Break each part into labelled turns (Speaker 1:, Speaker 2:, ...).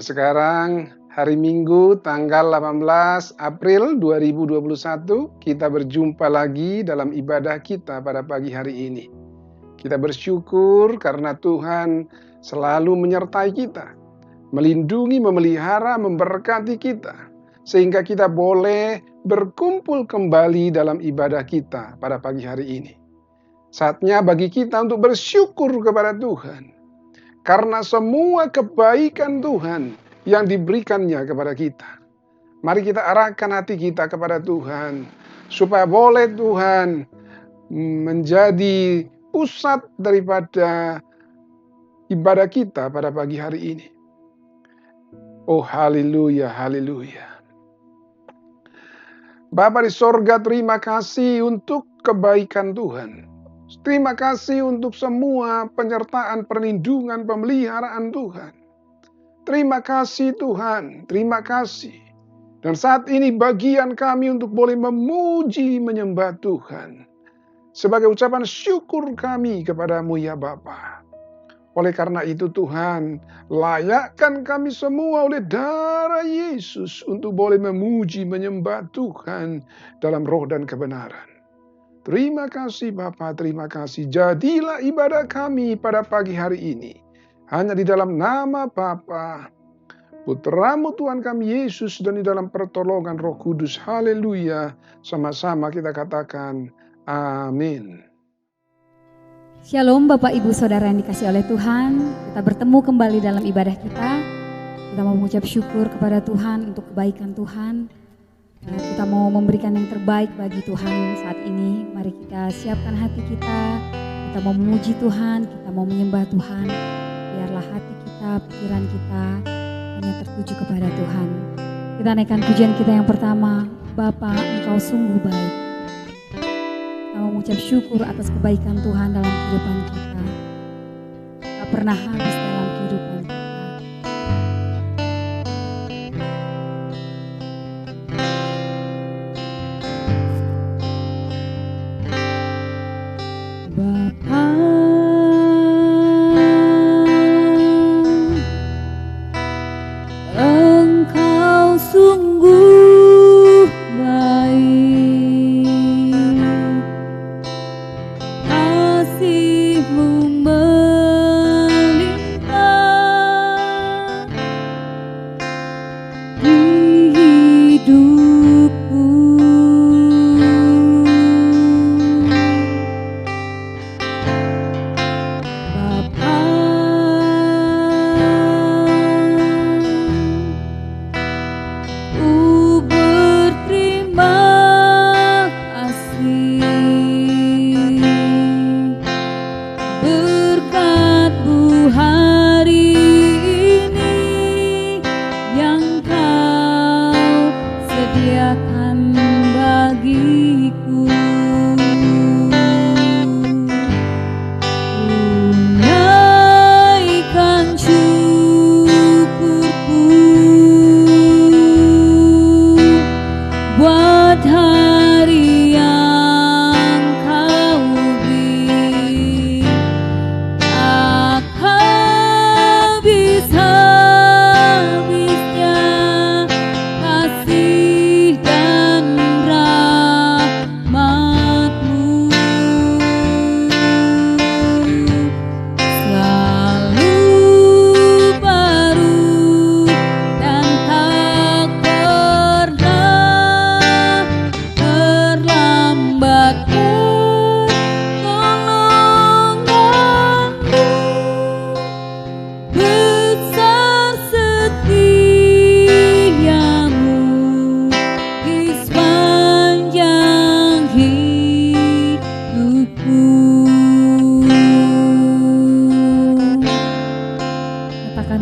Speaker 1: sekarang hari Minggu tanggal 18 April 2021 kita berjumpa lagi dalam ibadah kita pada pagi hari ini. Kita bersyukur karena Tuhan selalu menyertai kita, melindungi, memelihara, memberkati kita, sehingga kita boleh berkumpul kembali dalam ibadah kita pada pagi hari ini. Saatnya bagi kita untuk bersyukur kepada Tuhan karena semua kebaikan Tuhan yang diberikannya kepada kita. Mari kita arahkan hati kita kepada Tuhan, supaya boleh Tuhan menjadi pusat daripada ibadah kita pada pagi hari ini. Oh haleluya, haleluya. Bapa di sorga, terima kasih untuk kebaikan Tuhan. Terima kasih untuk semua penyertaan, perlindungan, pemeliharaan Tuhan. Terima kasih Tuhan, terima kasih. Dan saat ini bagian kami untuk boleh memuji, menyembah Tuhan. Sebagai ucapan syukur kami kepadamu ya Bapa. Oleh karena itu Tuhan, layakkan kami semua oleh darah Yesus untuk boleh memuji, menyembah Tuhan dalam roh dan kebenaran. Terima kasih Bapa, terima kasih. Jadilah ibadah kami pada pagi hari ini hanya di dalam nama Bapa, Putramu Tuhan kami Yesus, dan di dalam pertolongan Roh Kudus. Haleluya. Sama-sama kita katakan amin.
Speaker 2: Shalom Bapak Ibu Saudara yang dikasihi oleh Tuhan. Kita bertemu kembali dalam ibadah kita. Kita mau mengucap syukur kepada Tuhan untuk kebaikan Tuhan. Kita mau memberikan yang terbaik bagi Tuhan saat ini. Mari kita siapkan hati kita. Kita mau memuji Tuhan, kita mau menyembah Tuhan. Biarlah hati kita, pikiran kita hanya tertuju kepada Tuhan. Kita naikkan pujian kita yang pertama. Bapa, Engkau sungguh baik. Kita mau mengucap syukur atas kebaikan Tuhan dalam kehidupan kita. Tak pernah habis dalam kehidupan kita.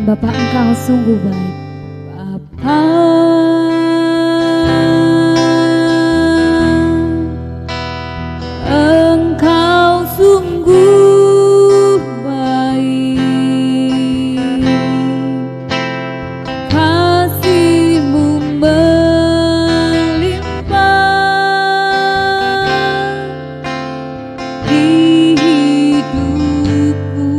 Speaker 2: Bapa, Engkau sungguh baik. Bapa, Engkau sungguh baik. Kasih-Mu melimpah di hidupku.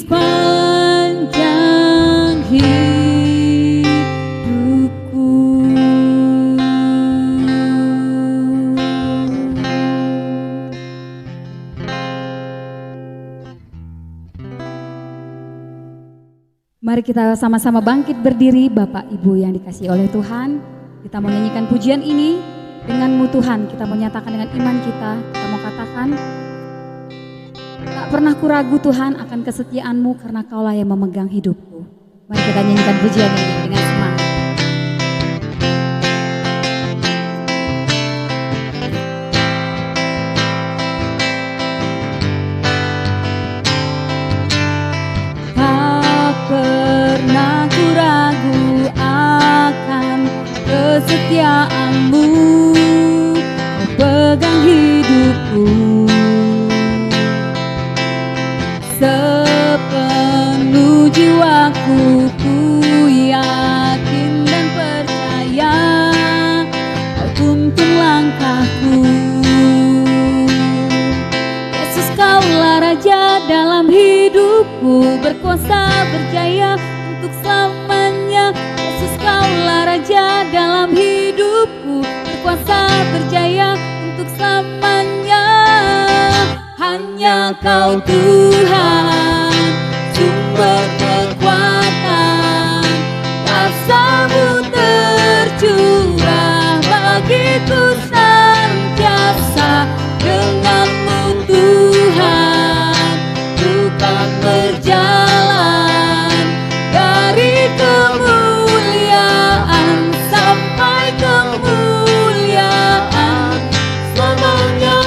Speaker 2: sepanjang hidupku. Mari kita sama-sama bangkit berdiri, Bapak Ibu yang dikasihi oleh Tuhan. Kita mau nyanyikan pujian ini denganmu Tuhan. Kita mau nyatakan dengan iman kita. Kita mau katakan, tak pernah kuragu Tuhan akan kesetiaan-Mu karena Kaulah yang memegang hidupku. Mari kita nyanyikan pujian ini dengan semangat. Pernah ku ragu akan kesetiaan-Mu, Kau pegang hidupku. Sepenuh jiwaku ku yakin dan percaya Kau tuntun langkahku. Yesus, Kaulah Raja dalam hidupku, berkuasa berjaya untuk selamanya. Yesus, Kaulah Raja dalam hidupku, berkuasa berjaya untuk selamanya. Hanya Kau Tuhan, sumber kekuatan, kuasa-Mu tercurah bagiku senantiasa. Dengan-Mu Tuhan, ku kan berjalan dari kemuliaan sampai kemuliaan selamanya.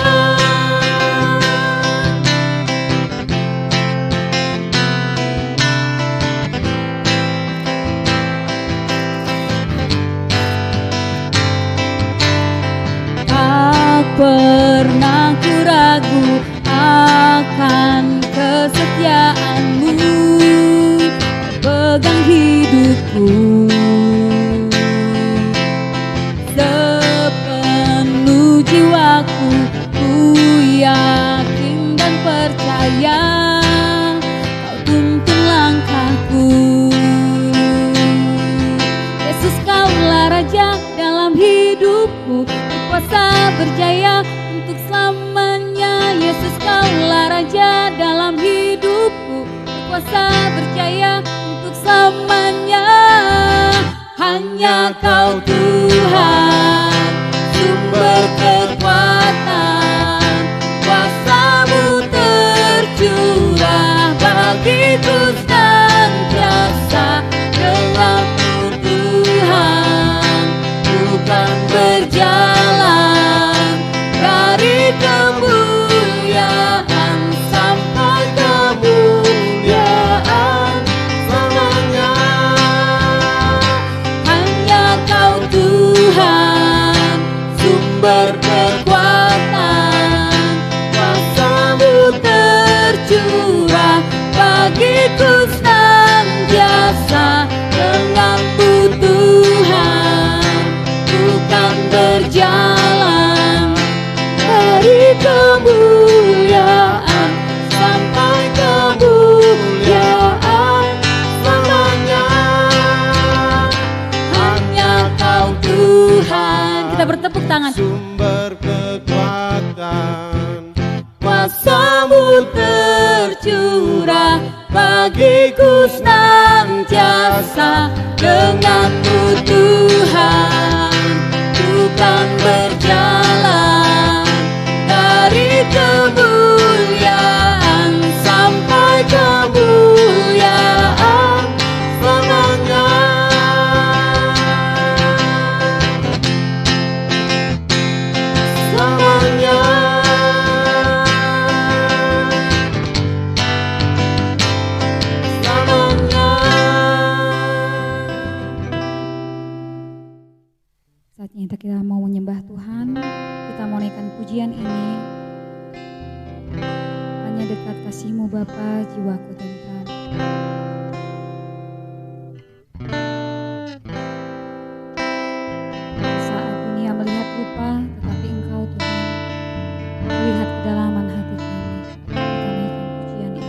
Speaker 2: Tak pernah ku ragu akan kesetiaan-Mu, pegang hidupku. Sepenuh jiwaku ku yakin dan percaya Kau tuntun langkahku. Yesus, Kaulah Raja dalam hidupku, berkuasa berjaya untuk selamanya. Yesus, Kaulah Raja dalam hidupku, berkuasa berjaya untuk selamanya. Hanya Kau Tuhan, sumber kekuatan, kuasa-Mu tercurah bagiku senantiasa. Dengan-Mu Tuhan, ku kan berjalan dari kemuliaan sampai kemuliaan selamanya. Hanya Kau Tuhan, sumber kekuatan, kuasa-Mu tercurah bagiku senantiasa. Dengan-Mu Tuhan, ku kan berjalan dari kemuliaan sampai kemuliaan selamanya. Hanya Kau Tuhan. Kita bertepuk tangan.
Speaker 3: Sumber kekuatan,
Speaker 2: Kuasa-Mu tercurah bagiku senantiasa. Dengan-Mu Tuhan, ku kan berjalan dari kemuliaan sampai kemuliaan selamanya. Selamanya. Saatnya kita mau menyembah Tuhan, kita mau naikkan pujian ini. Hanya dekat kasih-Mu Bapa, jiwaku tentram. Saat dunia melihat rupa, tetapi Engkau Tuhan melihat kedalaman hati kami. Kita naikkan pujian ini.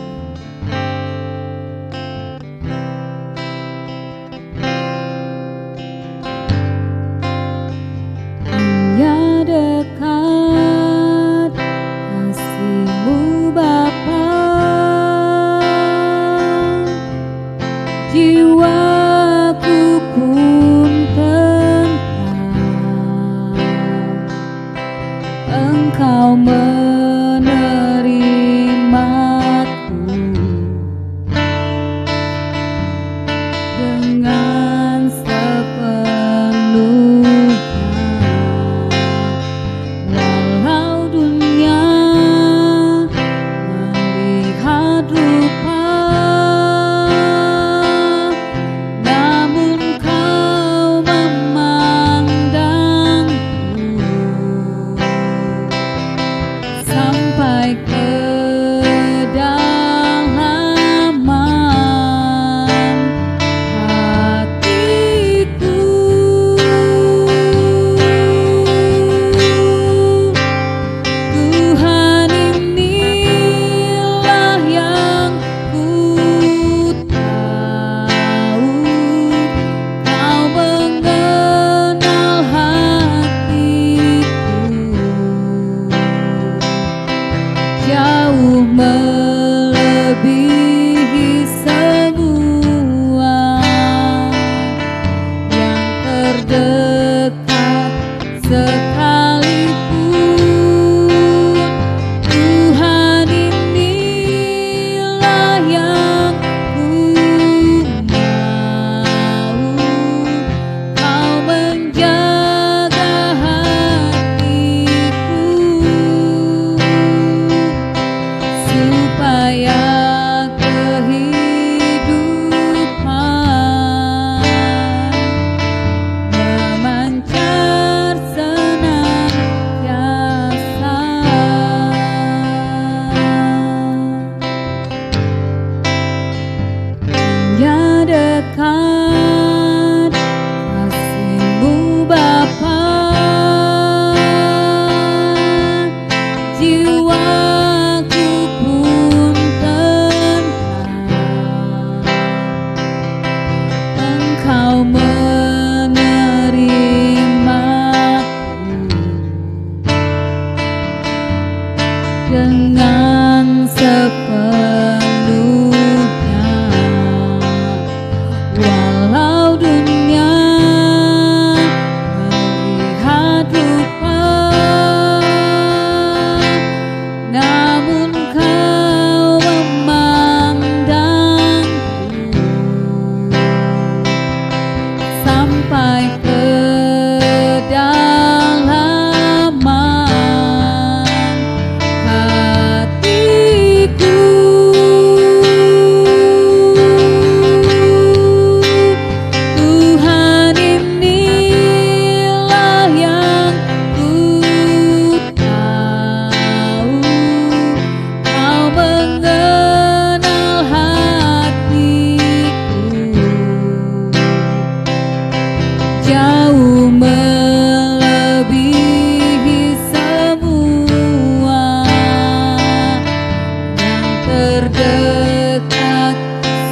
Speaker 2: dekat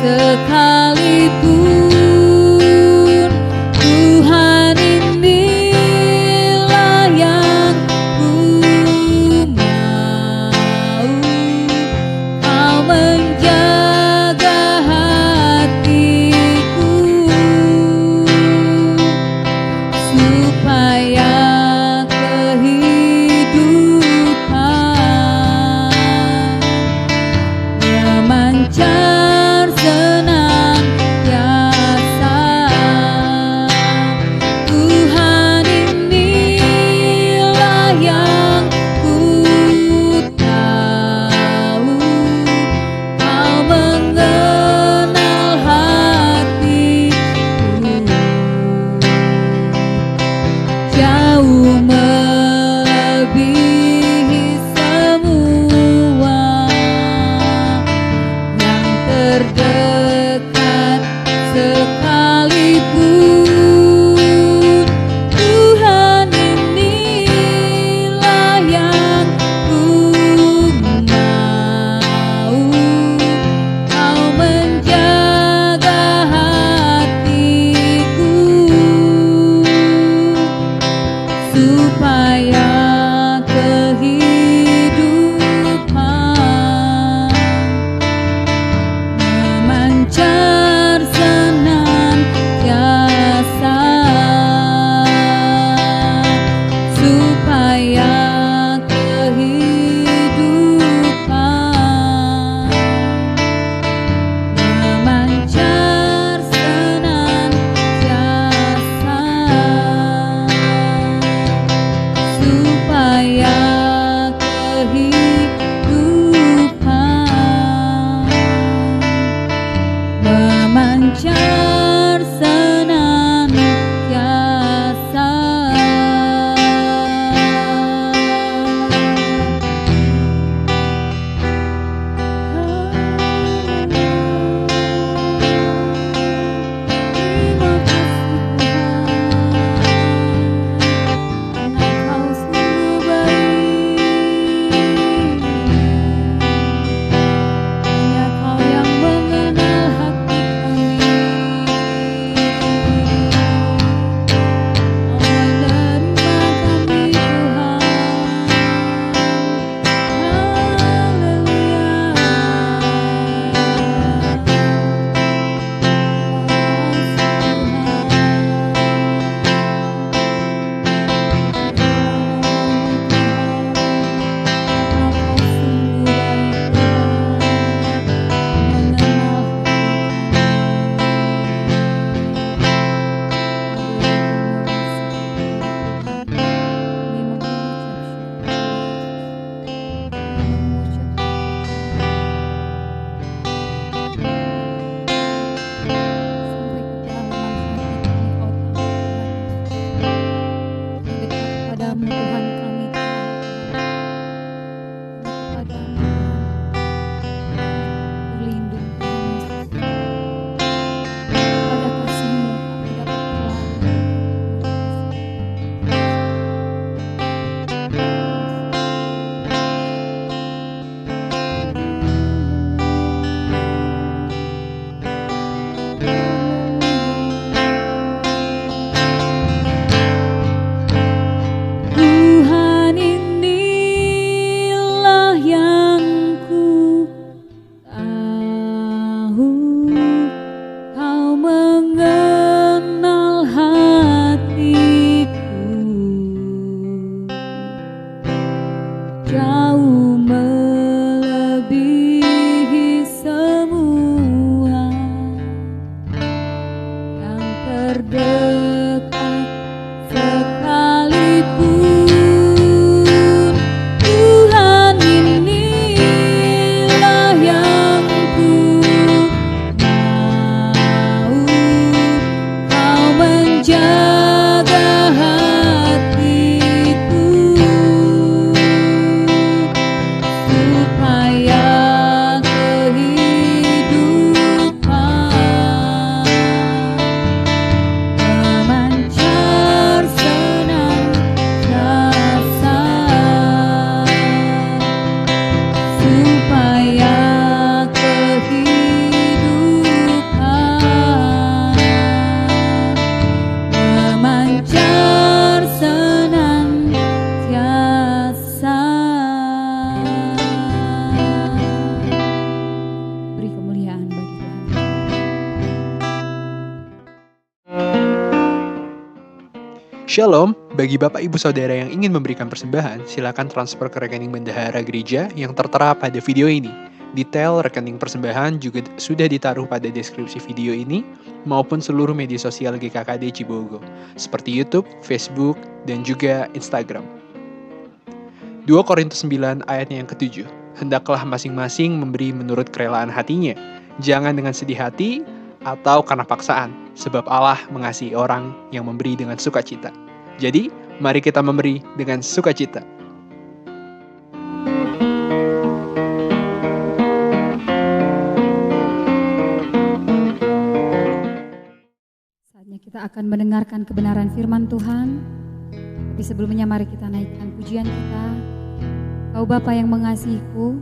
Speaker 2: sekalipun, Tuhan inilah yang ku mau. Kau menjaga hatiku supaya kehidupan memancar senantiasa. Tuhan inilah yang ku tahu, Kau mengenal hatiku jauh melebihi semua yang
Speaker 3: Shalom, bagi Bapak Ibu Saudara yang ingin memberikan persembahan, silakan transfer ke rekening bendahara gereja yang tertera pada video ini. Detail rekening persembahan juga sudah ditaruh pada deskripsi video ini, maupun seluruh media sosial GKKD Cibogo, seperti YouTube, Facebook, dan juga Instagram. 2 Korintus 9 ayatnya yang ke-7, hendaklah masing-masing memberi menurut kerelaan hatinya, jangan dengan sedih hati atau karena paksaan, sebab Allah mengasihi orang yang memberi dengan sukacita. Jadi, mari kita memberi dengan sukacita.
Speaker 2: Saatnya kita akan mendengarkan kebenaran firman Tuhan. Tapi sebelumnya mari kita naikkan pujian kita. Kau Bapa yang mengasihiku,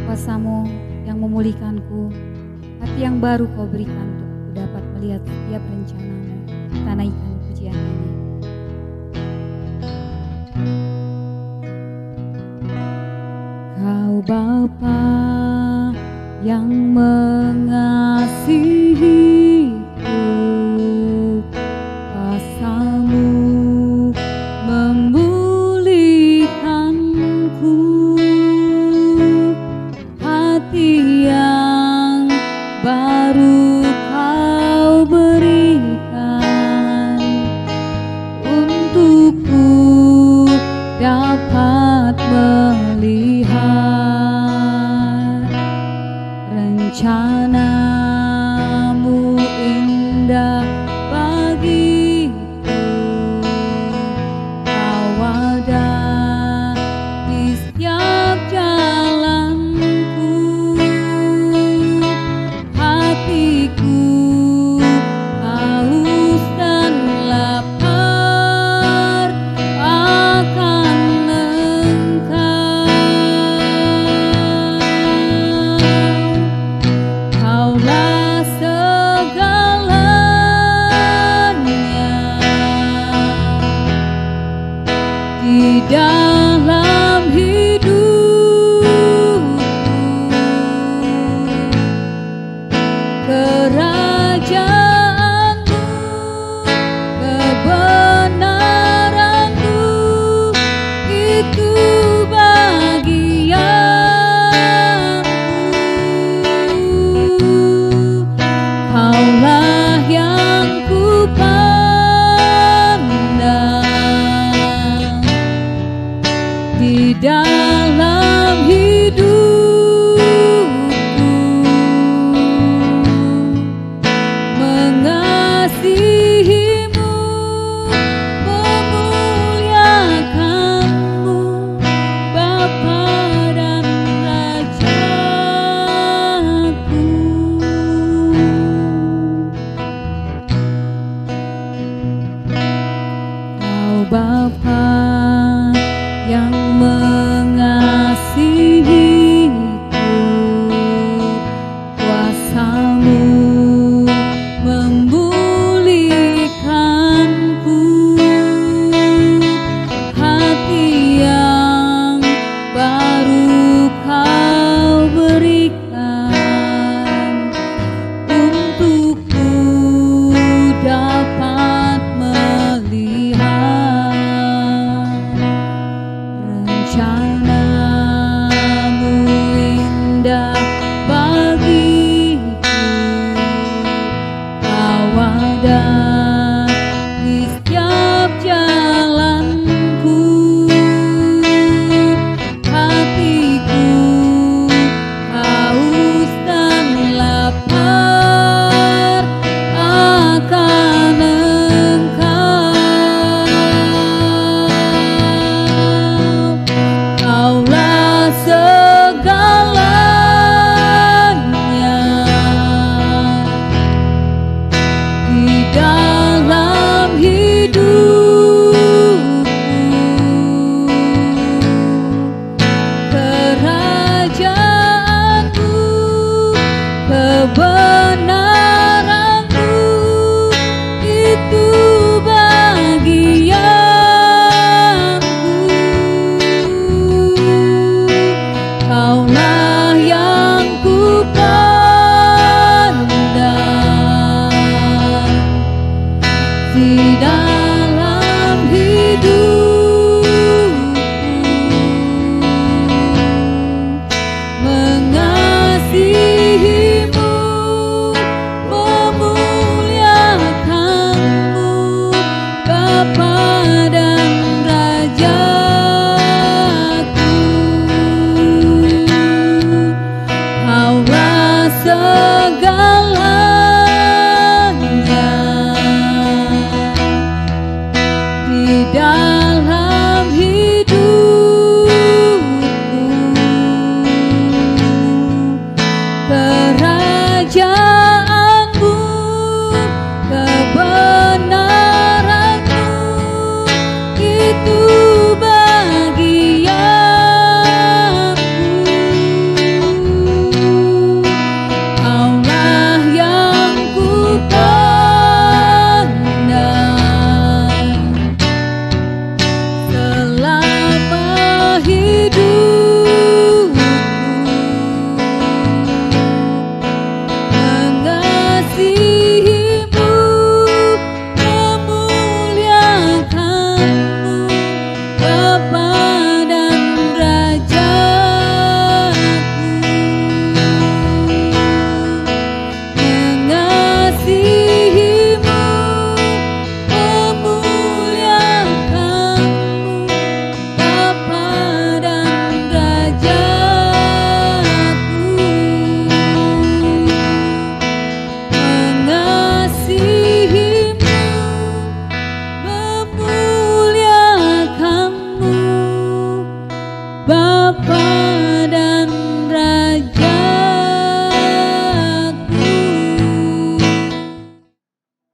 Speaker 2: kuasa-Mu yang memulihkanku, hati yang baru Kau berikan untuk ku dapat melihat setiap rencana-Mu. Kita naikkan pujian ini. Kau Bapa yang mengasihiku, kuasa-Mu memulihkanku, hati yang baru Kau berikan untukku dapat melihat rencana-Mu indah bagiku. Kau ada di setiap jalanku, hatiku haus dan lapar akan Engkau. Kaulah segalanya di dalam hidupku, kerajaan-Mu, kebenaran-Mu, itu bagianku. Kaulah yang ku pandang di dalam hidupku,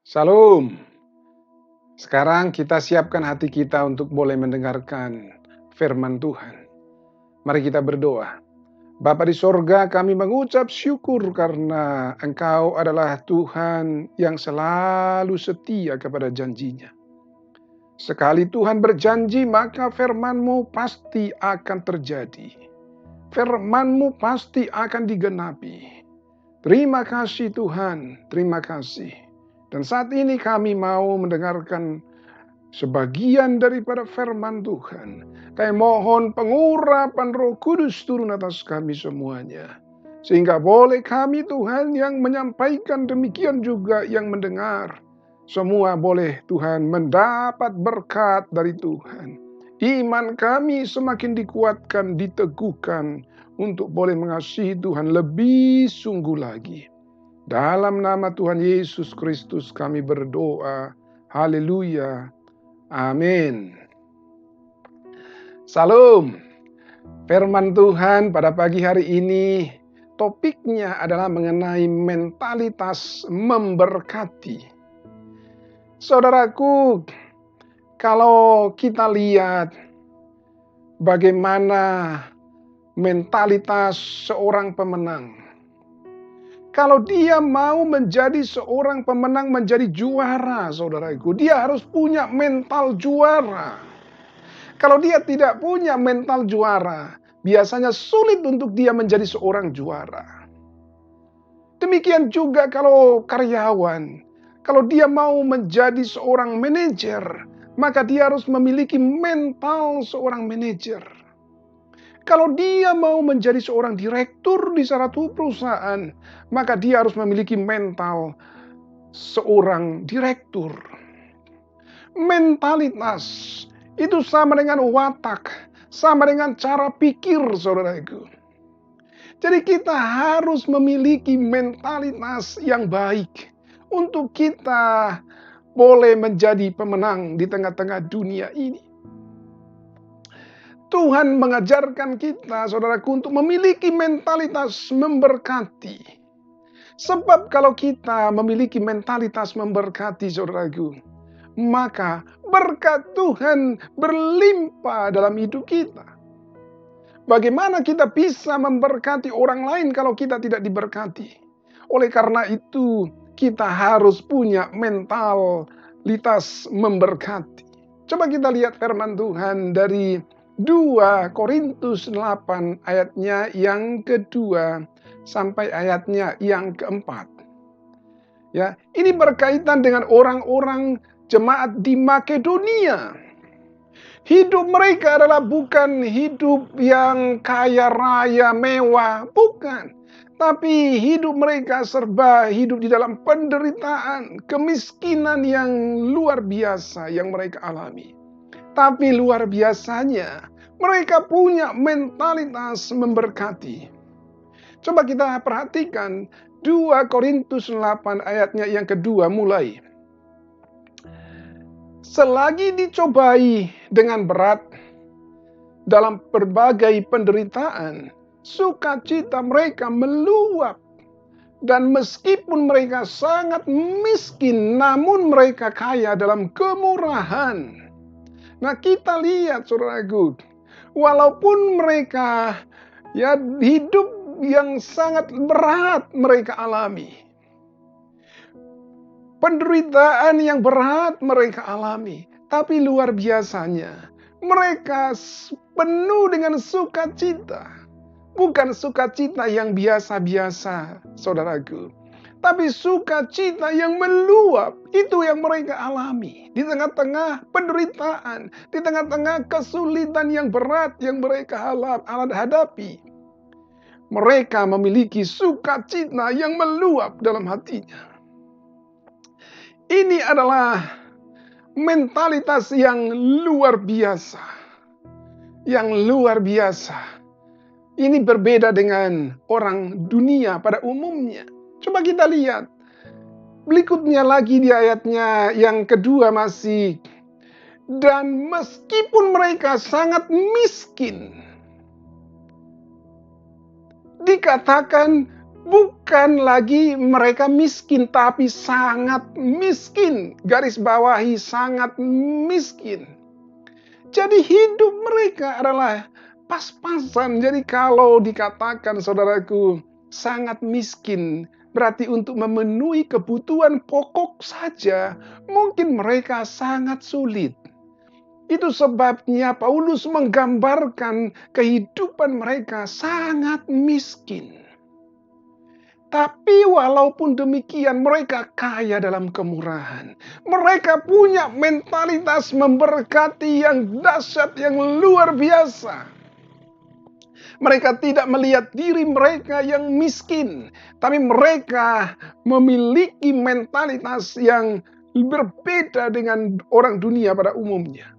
Speaker 1: Salam. Sekarang kita siapkan hati kita untuk boleh mendengarkan firman Tuhan. Mari kita berdoa. Bapa di sorga, kami mengucap syukur karena Engkau adalah Tuhan yang selalu setia kepada janjinya. Sekali Tuhan berjanji, maka firman-Mu pasti akan terjadi. Firman-Mu pasti akan digenapi. Terima kasih Tuhan, terima kasih. Dan saat ini kami mau mendengarkan sebagian daripada firman Tuhan. Kami mohon pengurapan Roh Kudus turun atas kami semuanya. Sehingga boleh kami Tuhan yang menyampaikan, demikian juga yang mendengar. Semua boleh Tuhan mendapat berkat dari Tuhan. Iman kami semakin dikuatkan, diteguhkan untuk boleh mengasihi Tuhan lebih sungguh lagi. Dalam nama Tuhan Yesus Kristus kami berdoa. Haleluya. Amin. Salam. Firman Tuhan pada pagi hari ini topiknya adalah mengenai mentalitas memberkati. Saudaraku, kalau kita lihat bagaimana mentalitas seorang pemenang. Kalau dia mau menjadi seorang pemenang, menjadi juara, saudaraku, dia harus punya mental juara. Kalau dia tidak punya mental juara, biasanya sulit untuk dia menjadi seorang juara. Demikian juga kalau karyawan, kalau dia mau menjadi seorang manajer, maka dia harus memiliki mental seorang manajer. Kalau dia mau menjadi seorang direktur di suatu perusahaan, maka dia harus memiliki mental seorang direktur. Mentalitas itu sama dengan watak, sama dengan cara pikir, saudaraku. Jadi kita harus memiliki mentalitas yang baik untuk kita boleh menjadi pemenang di tengah-tengah dunia ini. Tuhan mengajarkan kita, saudaraku, untuk memiliki mentalitas memberkati. Sebab kalau kita memiliki mentalitas memberkati, saudaraku, maka berkat Tuhan berlimpah dalam hidup kita. Bagaimana kita bisa memberkati orang lain kalau kita tidak diberkati? Oleh karena itu, kita harus punya mentalitas memberkati. Coba kita lihat firman Tuhan dari 2 Korintus 8 ayatnya yang kedua sampai ayatnya yang keempat. Ya, ini berkaitan dengan orang-orang jemaat di Makedonia. Hidup mereka adalah bukan hidup yang kaya raya mewah, bukan. Tapi hidup mereka serba hidup di dalam penderitaan, kemiskinan yang luar biasa yang mereka alami. Tapi luar biasanya, mereka punya mentalitas memberkati. Coba kita perhatikan 2 Korintus 8 ayatnya yang kedua mulai. Selagi dicobai dengan berat dalam berbagai penderitaan, sukacita mereka meluap. Dan meskipun mereka sangat miskin, namun mereka kaya dalam kemurahan. Nah, kita lihat, saudaraku, walaupun mereka hidup yang sangat berat mereka alami, penderitaan yang berat mereka alami, tapi luar biasanya mereka penuh dengan sukacita. Bukan sukacita yang biasa-biasa, saudaraku. Tapi sukacita yang meluap, itu yang mereka alami. Di tengah-tengah penderitaan, di tengah-tengah kesulitan yang berat yang mereka hadapi. Mereka memiliki sukacita yang meluap dalam hatinya. Ini adalah mentalitas yang luar biasa. Yang luar biasa. Ini berbeda dengan orang dunia pada umumnya. Coba kita lihat. Berikutnya lagi di ayatnya yang kedua masih. Dan meskipun mereka sangat miskin. Dikatakan Bukan lagi mereka miskin, tapi sangat miskin. Garis bawahi sangat miskin. Jadi hidup mereka adalah pas-pasan. Jadi kalau dikatakan saudaraku sangat miskin, berarti untuk memenuhi kebutuhan pokok saja mungkin mereka sangat sulit. Itu sebabnya Paulus menggambarkan kehidupan mereka sangat miskin. Tapi walaupun demikian mereka kaya dalam kemurahan. Mereka punya mentalitas memberkati yang dahsyat, yang luar biasa. Mereka tidak melihat diri mereka yang miskin. Tapi mereka memiliki mentalitas yang berbeda dengan orang dunia pada umumnya.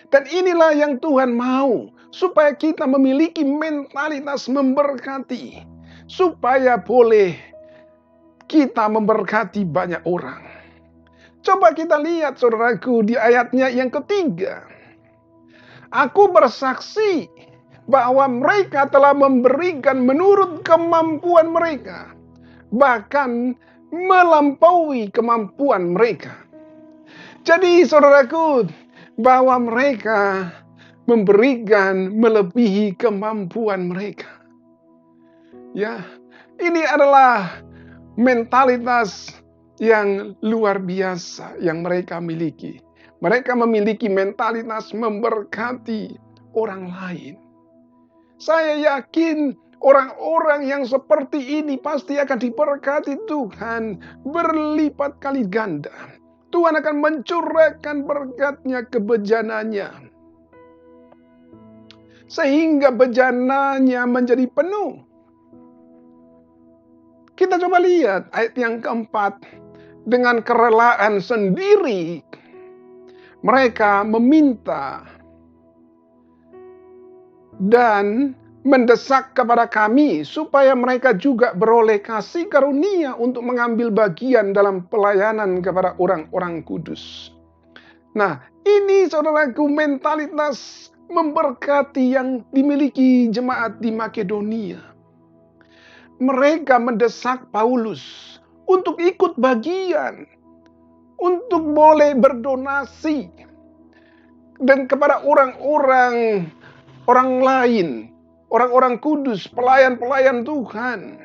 Speaker 1: Dan inilah yang Tuhan mau. Supaya kita memiliki mentalitas memberkati. Supaya boleh kita memberkati banyak orang. Coba kita lihat saudaraku di ayatnya yang ketiga. Aku bersaksi bahwa mereka telah memberikan menurut kemampuan mereka. Bahkan melampaui kemampuan mereka. Jadi saudaraku, bahwa mereka memberikan melebihi kemampuan mereka. Ya, ini adalah mentalitas yang luar biasa yang mereka miliki. Mereka memiliki mentalitas memberkati orang lain. Saya yakin orang-orang yang seperti ini pasti akan diberkati Tuhan berlipat kali ganda. Tuhan akan mencurahkan berkat-Nya ke bejananya. Sehingga bejananya menjadi penuh. Kita coba lihat ayat yang keempat. Dengan kerelaan sendiri, mereka meminta dan mendesak kepada kami supaya mereka juga beroleh kasih karunia untuk mengambil bagian dalam pelayanan kepada orang-orang kudus. Nah, ini saudaraku mentalitas memberkati yang dimiliki jemaat di Makedonia. Mereka mendesak Paulus untuk ikut bagian, untuk boleh berdonasi, dan kepada orang-orang lain, orang-orang kudus, pelayan-pelayan Tuhan.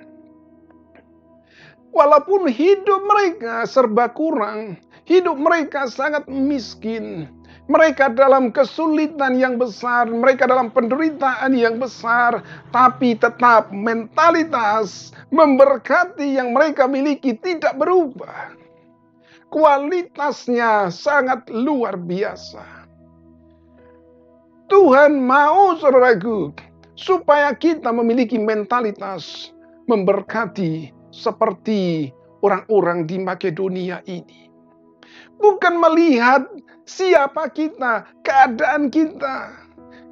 Speaker 1: Walaupun hidup mereka serba kurang, hidup mereka sangat miskin, mereka dalam kesulitan yang besar, mereka dalam penderitaan yang besar, tapi tetap mentalitas memberkati yang mereka miliki tidak berubah. Kualitasnya sangat luar biasa. Tuhan mau saudaraku, supaya kita memiliki mentalitas memberkati seperti orang-orang di Makedonia ini. Bukan melihat siapa kita, keadaan kita.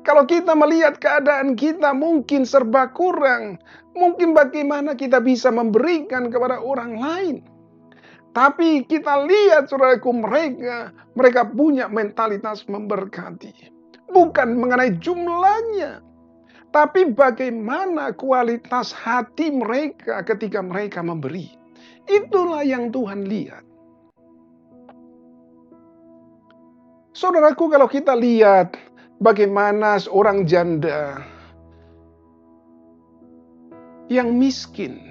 Speaker 1: Kalau kita melihat keadaan kita mungkin serba kurang, mungkin bagaimana kita bisa memberikan kepada orang lain. Tapi kita lihat saudaraku mereka punya mentalitas memberkati. Bukan mengenai jumlahnya, tapi bagaimana kualitas hati mereka ketika mereka memberi. Itulah yang Tuhan lihat. Saudaraku, kalau kita lihat bagaimana seorang janda yang miskin,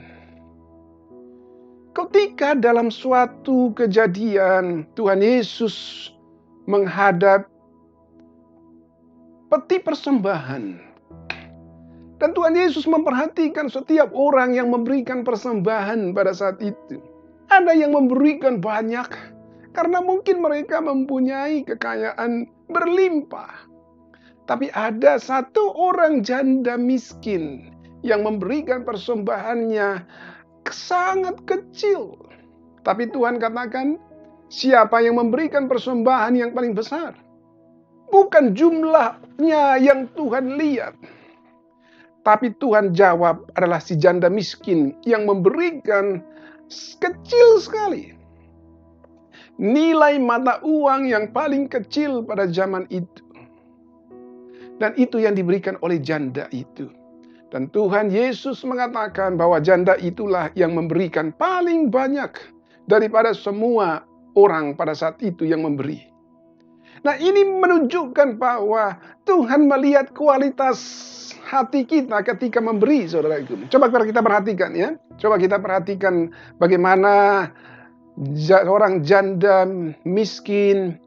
Speaker 1: ketika dalam suatu kejadian Tuhan Yesus menghadap peti persembahan, dan Tuhan Yesus memperhatikan setiap orang yang memberikan persembahan pada saat itu. Ada yang memberikan banyak, karena mungkin mereka mempunyai kekayaan berlimpah. Tapi ada satu orang janda miskin yang memberikan persembahannya sangat kecil. Tapi Tuhan katakan, siapa yang memberikan persembahan yang paling besar? Bukan jumlahnya yang Tuhan lihat. Tapi Tuhan jawab adalah si janda miskin yang memberikan kecil sekali. Nilai mata uang yang paling kecil pada zaman itu. Dan itu yang diberikan oleh janda itu. Dan Tuhan Yesus mengatakan bahwa janda itulah yang memberikan paling banyak daripada semua orang pada saat itu yang memberi. Nah, ini menunjukkan bahwa Tuhan melihat kualitas hati kita ketika memberi, saudaraku. Coba kita perhatikan ya. Coba kita perhatikan bagaimana orang janda miskin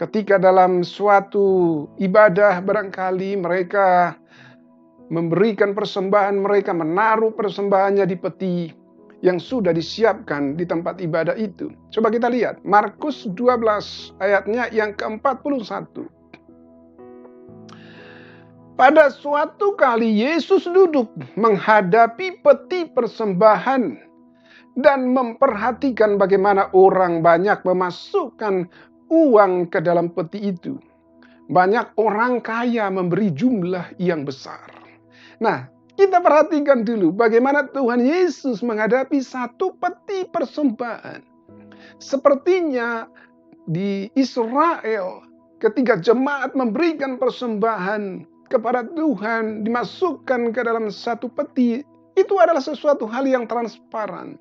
Speaker 1: ketika dalam suatu ibadah barangkali mereka memberikan persembahan, mereka menaruh persembahannya di peti yang sudah disiapkan di tempat ibadah itu. Coba kita lihat, Markus 12 ayatnya yang ke-41. Pada suatu kali Yesus duduk menghadapi peti persembahan dan memperhatikan bagaimana orang banyak memasukkan uang ke dalam peti itu. Banyak orang kaya memberi jumlah yang besar. Nah, kita perhatikan dulu bagaimana Tuhan Yesus menghadapi satu peti persembahan. Sepertinya di Israel ketika jemaat memberikan persembahan kepada Tuhan dimasukkan ke dalam satu peti, itu adalah sesuatu hal yang transparan.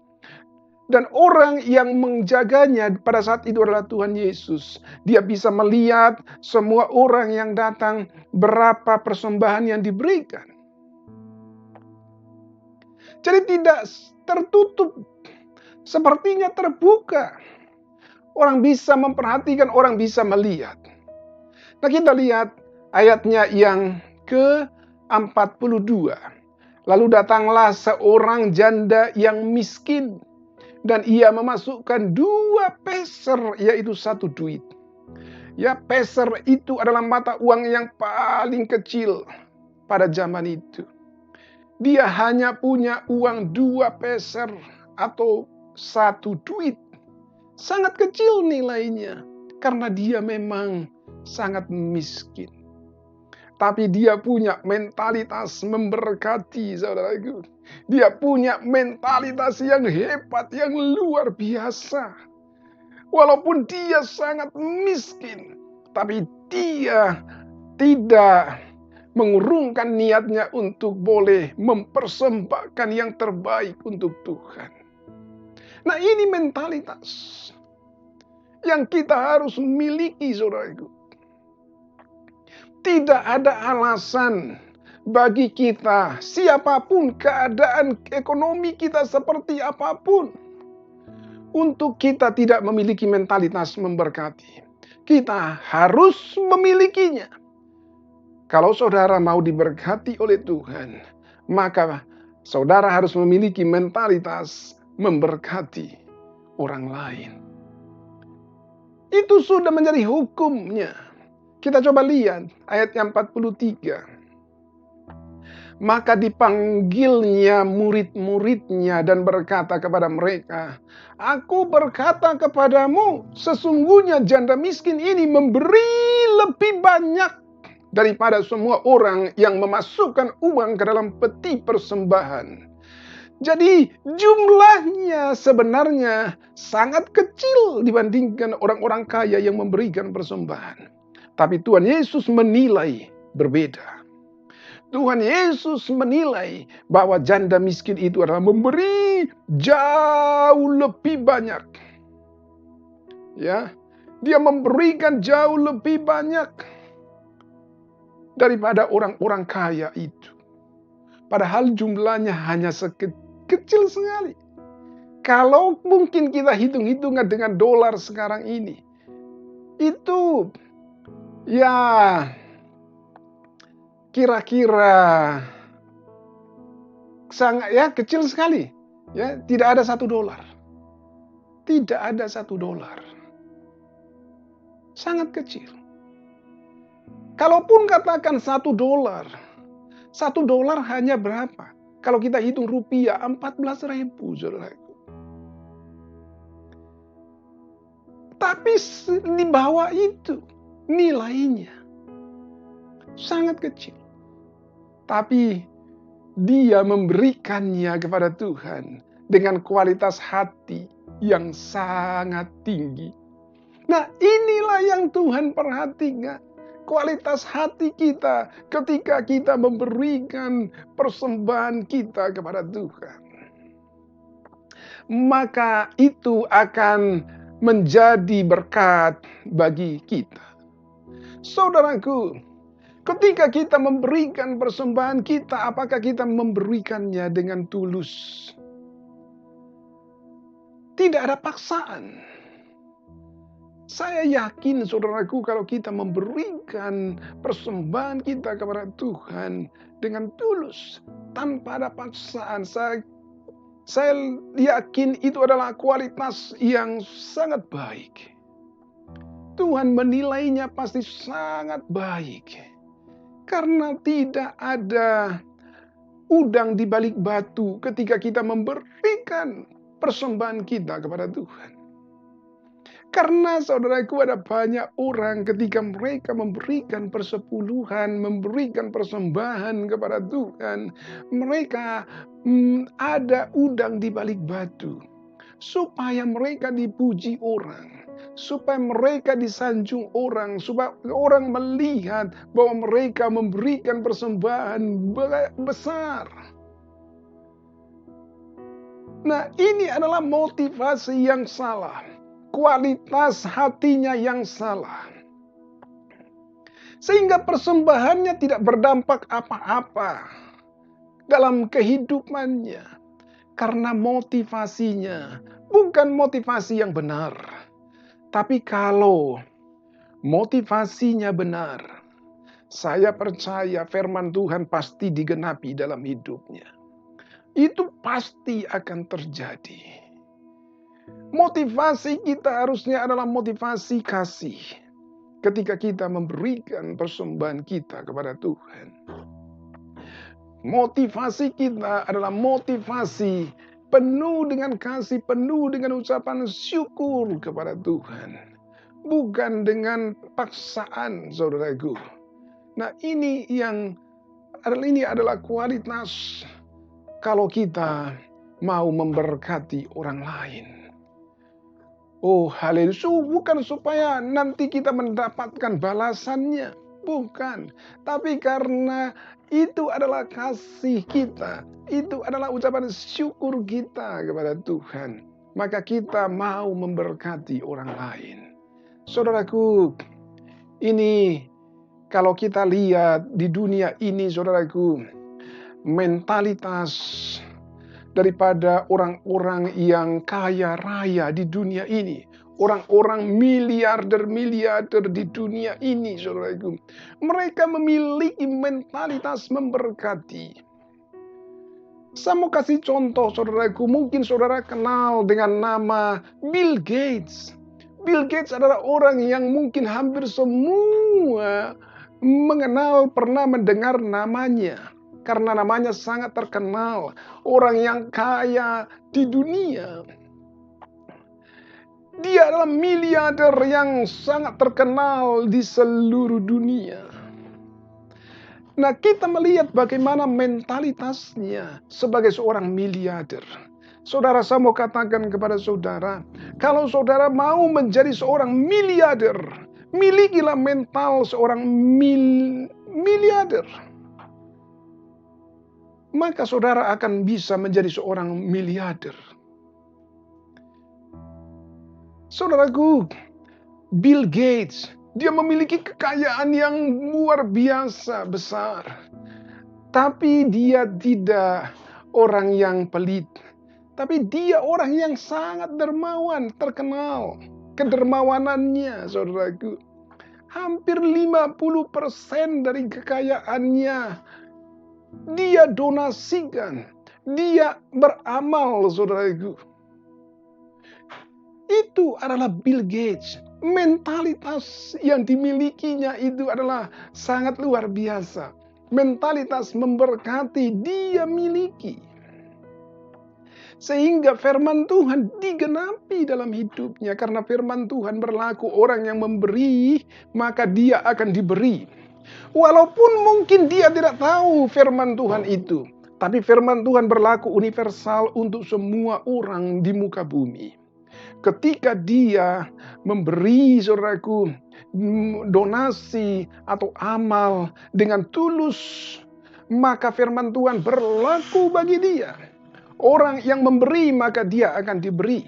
Speaker 1: Dan orang yang menjaganya pada saat itu adalah Tuhan Yesus. Dia bisa melihat semua orang yang datang berapa persembahan yang diberikan. Jadi tidak tertutup, sepertinya terbuka. Orang bisa memperhatikan, orang bisa melihat. Nah, kita lihat ayatnya yang ke-42. Lalu datanglah seorang janda yang miskin, dan ia memasukkan 2 peser, yaitu 1 duit. Ya, peser itu adalah mata uang yang paling kecil pada zaman itu. Dia hanya punya uang 2 peser atau 1 duit. Sangat kecil nilainya, karena dia memang sangat miskin. Tapi dia punya mentalitas memberkati, saudaraku. Dia punya mentalitas yang hebat, yang luar biasa. Walaupun dia sangat miskin, tapi dia tidak mengurungkan niatnya untuk boleh mempersembahkan yang terbaik untuk Tuhan. Nah, ini mentalitas yang kita harus miliki, saudaraku. Tidak ada alasan bagi kita, siapapun keadaan ekonomi kita seperti apapun, untuk kita tidak memiliki mentalitas memberkati. Kita harus memilikinya. Kalau saudara mau diberkati oleh Tuhan, maka saudara harus memiliki mentalitas memberkati orang lain. Itu sudah menjadi hukumnya. Kita coba lihat ayat yang 43. Maka dipanggilnya murid-muridnya dan berkata kepada mereka, "Aku berkata kepadamu, sesungguhnya janda miskin ini memberi lebih banyak daripada semua orang yang memasukkan uang ke dalam peti persembahan." Jadi jumlahnya sebenarnya sangat kecil dibandingkan orang-orang kaya yang memberikan persembahan. Tapi Tuhan Yesus menilai berbeda. Tuhan Yesus menilai bahwa janda miskin itu adalah memberi jauh lebih banyak. Ya, dia memberikan jauh lebih banyak daripada orang-orang kaya itu. Padahal jumlahnya hanya kecil sekali. Kalau mungkin kita hitung-hitungan dengan dolar sekarang ini, itu ya kira-kira sangat kecil sekali. Ya, tidak ada $1. Tidak ada $1. Sangat kecil. Kalaupun katakan $1, $1 hanya berapa? Kalau kita hitung rupiah, 14.000, saudaraku. Tapi di bawah itu nilainya sangat kecil. Tapi dia memberikannya kepada Tuhan dengan kualitas hati yang sangat tinggi. Nah, inilah yang Tuhan perhatikan. kualitas hati kita ketika kita memberikan persembahan kita kepada Tuhan. Maka itu akan menjadi berkat bagi kita. Saudaraku, ketika kita memberikan persembahan kita, apakah kita memberikannya dengan tulus? Tidak ada paksaan. Saya yakin saudaraku, kalau kita memberikan persembahan kita kepada Tuhan dengan tulus, tanpa ada paksaan, saya yakin itu adalah kualitas yang sangat baik. Tuhan menilainya pasti sangat baik. Karena tidak ada udang di balik batu ketika kita memberikan persembahan kita kepada Tuhan. Karena saudaraku, ada banyak orang ketika mereka memberikan persepuluhan, memberikan persembahan kepada Tuhan, mereka ada udang di balik batu. Supaya mereka dipuji orang, supaya mereka disanjung orang, supaya orang melihat bahwa mereka memberikan persembahan besar. Nah, ini adalah motivasi yang salah. Kualitas hatinya yang salah. Sehingga persembahannya tidak berdampak apa-apa dalam kehidupannya. Karena motivasinya bukan motivasi yang benar. Tapi kalau motivasinya benar, saya percaya firman Tuhan pasti digenapi dalam hidupnya. Itu pasti akan terjadi. Motivasi kita harusnya adalah motivasi kasih. Ketika kita memberikan persembahan kita kepada Tuhan. Motivasi kita adalah motivasi penuh dengan kasih, penuh dengan ucapan syukur kepada Tuhan. Bukan dengan paksaan, saudaraku. Nah, ini adalah kualitas kalau kita mau memberkati orang lain. Oh, haleluya, bukan supaya nanti kita mendapatkan balasannya. Bukan. Tapi karena itu adalah kasih kita. Itu adalah ucapan syukur kita kepada Tuhan. Maka kita mau memberkati orang lain. Saudaraku, ini kalau kita lihat di dunia ini, saudaraku, mentalitas daripada orang-orang yang kaya raya di dunia ini. Orang-orang miliarder di dunia ini, saudaraku. Mereka memiliki mentalitas memberkati. Saya mau kasih contoh, saudaraku. Mungkin saudara kenal dengan nama Bill Gates. Bill Gates adalah orang yang mungkin hampir semua pernah mendengar namanya. Karena namanya sangat terkenal. Orang yang kaya di dunia. Dia adalah miliarder yang sangat terkenal di seluruh dunia. Nah, kita melihat bagaimana mentalitasnya sebagai seorang miliarder. Saudara, saya mau katakan kepada saudara, kalau saudara mau menjadi seorang miliarder, milikilah mental seorang miliarder. Maka saudara akan bisa menjadi seorang miliarder. Saudaraku, Bill Gates, dia memiliki kekayaan yang luar biasa besar. Tapi dia tidak orang yang pelit. Tapi dia orang yang sangat dermawan, terkenal. Kedermawanannya, saudaraku. Hampir 50% dari kekayaannya dia donasikan, dia beramal, saudaraku. Itu adalah Bill Gates. Mentalitas yang dimilikinya itu adalah sangat luar biasa. Mentalitas memberkati dia miliki. Sehingga firman Tuhan digenapi dalam hidupnya. Karena firman Tuhan berlaku, orang yang memberi, maka dia akan diberi. Walaupun mungkin dia tidak tahu firman Tuhan itu. Tapi firman Tuhan berlaku universal untuk semua orang di muka bumi. Ketika dia memberi, saudaraku, donasi atau amal dengan tulus, maka firman Tuhan berlaku bagi dia. Orang yang memberi, maka dia akan diberi.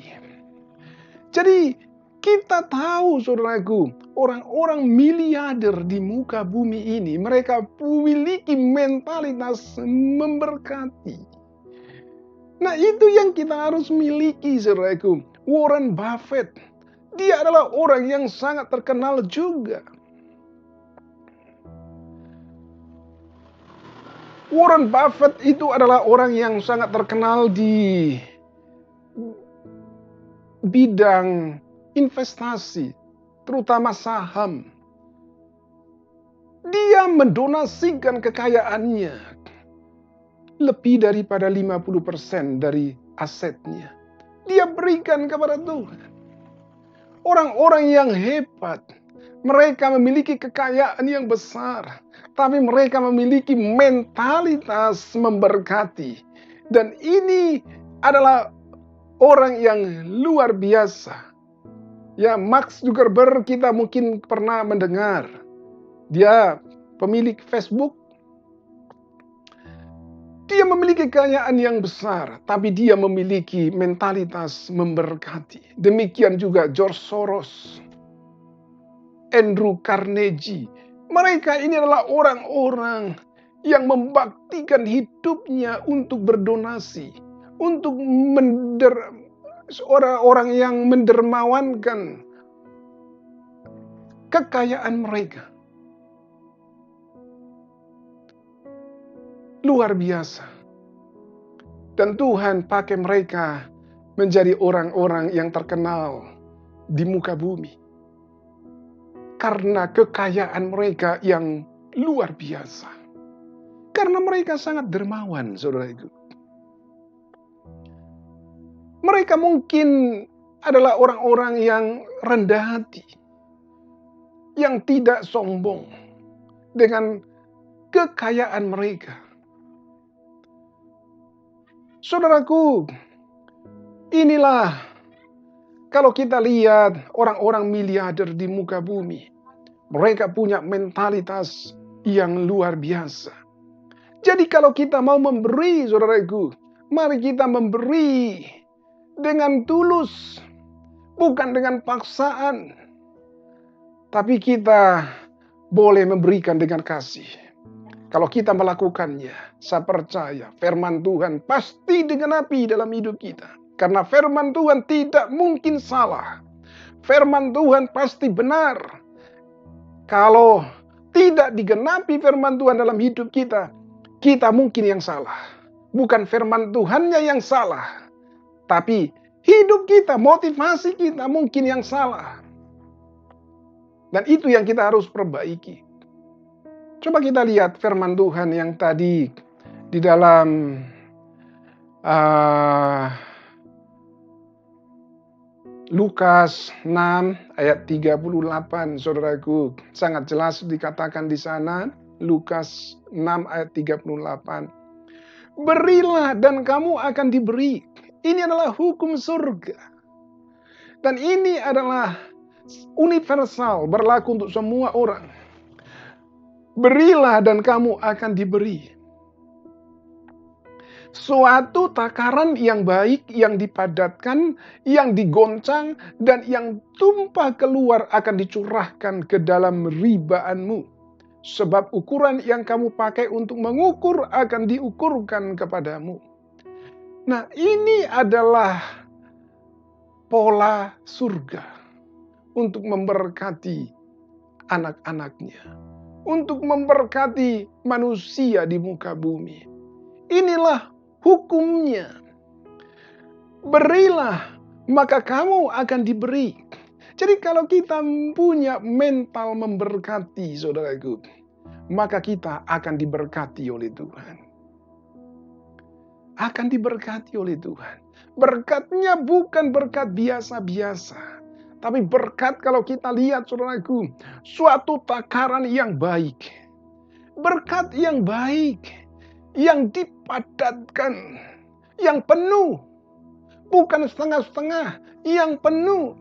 Speaker 1: Jadi kita tahu, saudaraku, orang-orang miliarder di muka bumi ini, mereka memiliki mentalitas memberkati. Nah, itu yang kita harus miliki, saudaraku. Warren Buffett, dia adalah orang yang sangat terkenal juga. Warren Buffett itu adalah orang yang sangat terkenal di bidang investasi, terutama saham. Dia mendonasikan kekayaannya lebih daripada 50% dari asetnya. Dia berikan kepada Tuhan. Orang-orang yang hebat, mereka memiliki kekayaan yang besar, tapi mereka memiliki mentalitas memberkati. Dan ini adalah orang yang luar biasa. Ya, Mark Zuckerberg kita mungkin pernah mendengar. Dia pemilik Facebook. Dia memiliki kekayaan yang besar, tapi dia memiliki mentalitas memberkati. Demikian juga George Soros, Andrew Carnegie. Mereka ini adalah orang-orang yang membaktikan hidupnya untuk berdonasi, untuk orang-orang yang mendermawankan kekayaan mereka. Luar biasa. Dan Tuhan pakai mereka menjadi orang-orang yang terkenal di muka bumi. Karena kekayaan mereka yang luar biasa. Karena mereka sangat dermawan, saudaraku. Mereka mungkin adalah orang-orang yang rendah hati. Yang tidak sombong dengan kekayaan mereka. Saudaraku, inilah kalau kita lihat orang-orang miliarder di muka bumi. Mereka punya mentalitas yang luar biasa. Jadi kalau kita mau memberi, saudaraku, mari kita memberi dengan tulus. Bukan dengan paksaan. Tapi kita boleh memberikan dengan kasih. Kalau kita melakukannya, saya percaya firman Tuhan pasti digenapi dalam hidup kita. Karena firman Tuhan tidak mungkin salah. Firman Tuhan pasti benar. Kalau tidak digenapi firman Tuhan dalam hidup kita, kita mungkin yang salah. Bukan firman Tuhannya yang salah. Tapi hidup kita, motivasi kita mungkin yang salah. Dan itu yang kita harus perbaiki. Coba kita lihat firman Tuhan yang tadi di dalam Lukas 6 ayat 38, saudaraku. Sangat jelas dikatakan di sana, Lukas 6 ayat 38. Berilah dan kamu akan diberi. Ini adalah hukum surga. Dan ini adalah universal, berlaku untuk semua orang. Berilah dan kamu akan diberi. Suatu takaran yang baik, yang dipadatkan, yang digoncang, dan yang tumpah keluar akan dicurahkan ke dalam ribaanmu. Sebab ukuran yang kamu pakai untuk mengukur akan diukurkan kepadamu. Nah, ini adalah pola surga untuk memberkati anak-anaknya. Untuk memberkati manusia di muka bumi. Inilah hukumnya. Berilah, maka kamu akan diberi. Jadi kalau kita punya mental memberkati, saudaraku, maka kita akan diberkati oleh Tuhan. Akan diberkati oleh Tuhan. Berkatnya bukan berkat biasa-biasa. Tapi berkat kalau kita lihat, saudaraku, suatu takaran yang baik. Berkat yang baik, yang dipadatkan, yang penuh. bukan setengah-setengah, yang penuh,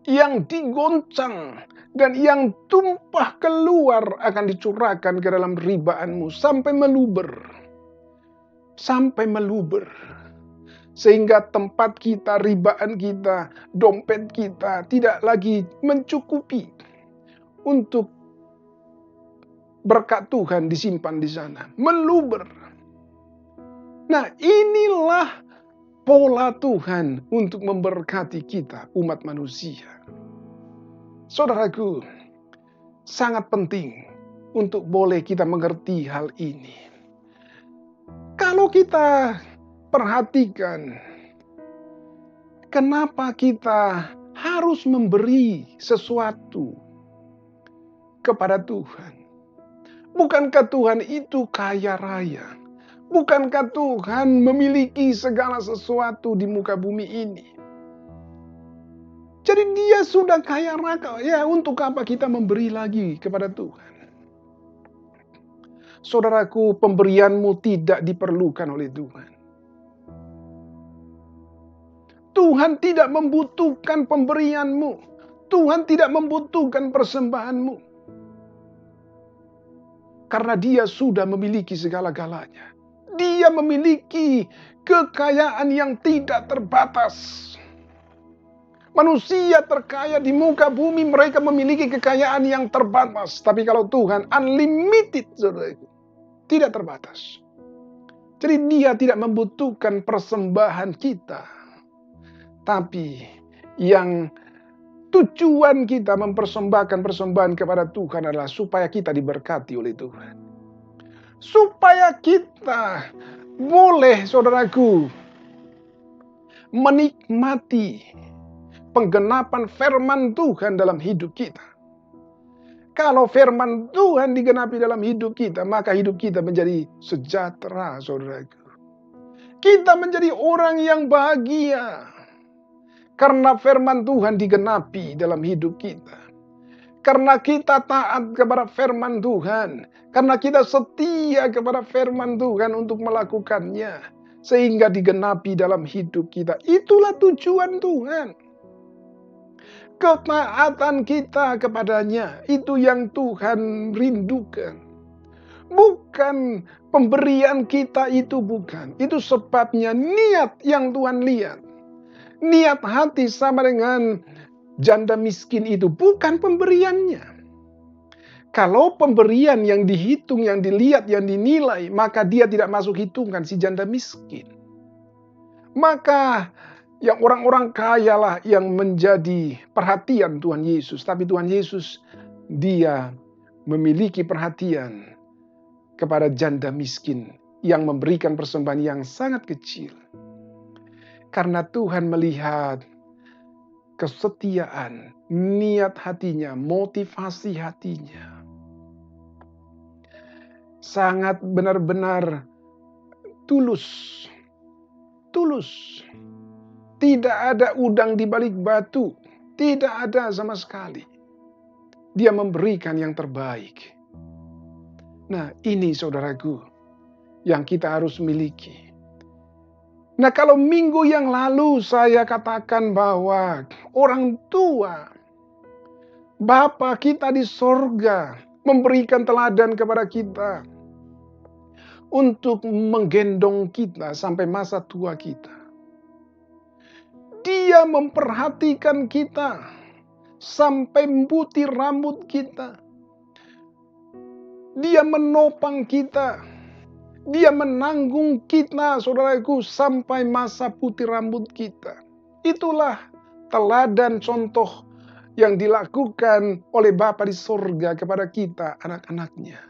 Speaker 1: yang digoncang, dan yang tumpah keluar akan dicurahkan ke dalam ribaanmu sampai meluber. Sampai meluber. Sehingga tempat kita, ribaan kita, dompet kita tidak lagi mencukupi untuk berkat Tuhan disimpan di sana. Meluber. Nah, inilah pola Tuhan untuk memberkati kita, umat manusia. Saudaraku, sangat penting untuk boleh kita mengerti hal ini. Kalau kita perhatikan, kenapa kita harus memberi sesuatu kepada Tuhan? Bukankah Tuhan itu kaya raya? Bukankah Tuhan memiliki segala sesuatu di muka bumi ini? Jadi Dia sudah kaya raya, ya untuk apa kita memberi lagi kepada Tuhan? Saudaraku, pemberianmu tidak diperlukan oleh Tuhan. Tuhan tidak membutuhkan pemberianmu. Tuhan tidak membutuhkan persembahanmu. Karena Dia sudah memiliki segala-galanya. Dia memiliki kekayaan yang tidak terbatas. Manusia terkaya di muka bumi, mereka memiliki kekayaan yang terbatas. Tapi kalau Tuhan unlimited, saudaraku, tidak terbatas. Jadi Dia tidak membutuhkan persembahan kita. Tapi yang tujuan kita mempersembahkan persembahan kepada Tuhan adalah supaya kita diberkati oleh Tuhan. Supaya kita boleh, saudaraku, menikmati penggenapan firman Tuhan dalam hidup kita. Kalau firman Tuhan digenapi dalam hidup kita, maka hidup kita menjadi sejahtera, saudaraku. Kita menjadi orang yang bahagia. Karena firman Tuhan digenapi dalam hidup kita. Karena kita taat kepada firman Tuhan. Karena kita setia kepada firman Tuhan untuk melakukannya. Sehingga digenapi dalam hidup kita. Itulah tujuan Tuhan. Ketaatan kita kepadanya, itu yang Tuhan rindukan. Bukan pemberian kita itu, bukan. Itu sebabnya niat yang Tuhan lihat. Niat hati sama dengan janda miskin itu, bukan pemberiannya. Kalau pemberian yang dihitung, yang dilihat, yang dinilai, maka dia tidak masuk hitungan si janda miskin. Maka yang orang-orang kaya lah yang menjadi perhatian Tuhan Yesus. Tapi Tuhan Yesus, Dia memiliki perhatian kepada janda miskin yang memberikan persembahan yang sangat kecil. Karena Tuhan melihat kesetiaan, niat hatinya, motivasi hatinya. Sangat benar-benar tulus. Tulus. Tidak ada udang di balik batu. Tidak ada sama sekali. Dia memberikan yang terbaik. Nah, ini saudaraku yang kita harus miliki. Nah, kalau minggu yang lalu saya katakan bahwa orang tua, Bapa kita di sorga, memberikan teladan kepada kita untuk menggendong kita sampai masa tua kita. Dia memperhatikan kita sampai butir rambut kita. Dia menopang kita. Dia menanggung kita, saudaraku, sampai masa putih rambut kita. Itulah teladan contoh yang dilakukan oleh Bapa di sorga kepada kita, anak-anaknya.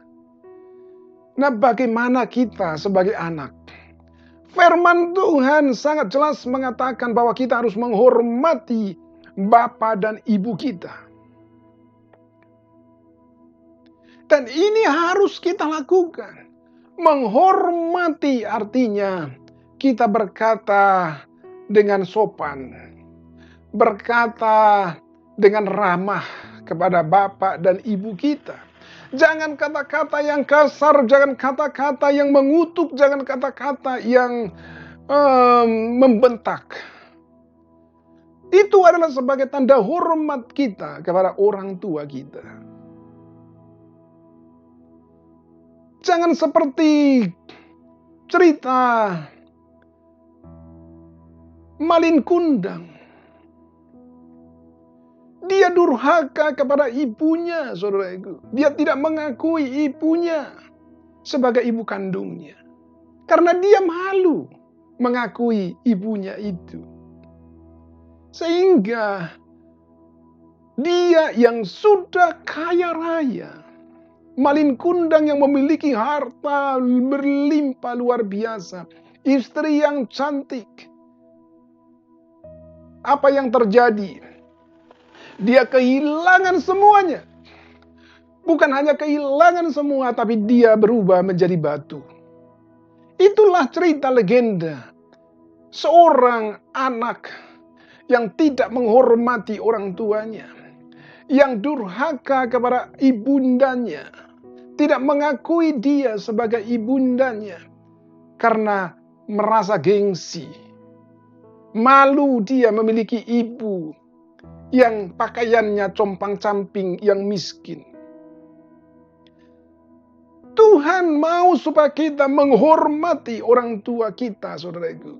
Speaker 1: Nah, bagaimana kita sebagai anak? Firman Tuhan sangat jelas mengatakan bahwa kita harus menghormati Bapa dan Ibu kita. Dan ini harus kita lakukan. Menghormati artinya kita berkata dengan sopan. Berkata dengan ramah kepada Bapa dan Ibu kita. Jangan kata-kata yang kasar, jangan kata-kata yang mengutuk, jangan kata-kata yang membentak. Itu adalah sebagai tanda hormat kita kepada orang tua kita. Jangan seperti cerita Malin Kundang. Dia durhaka kepada ibunya, saudaraku. Dia tidak mengakui ibunya sebagai ibu kandungnya. Karena dia malu mengakui ibunya itu. Sehingga dia yang sudah kaya raya, Malin Kundang yang memiliki harta berlimpah luar biasa, istri yang cantik. Apa yang terjadi? Dia kehilangan semuanya. Bukan hanya kehilangan semua, tapi dia berubah menjadi batu. Itulah cerita legenda seorang anak yang tidak menghormati orang tuanya, yang durhaka kepada ibundanya, tidak mengakui dia sebagai ibundanya karena merasa gengsi. Malu dia memiliki ibu yang pakaiannya compang-camping, yang miskin. Tuhan mau supaya kita menghormati orang tua kita, saudaraku.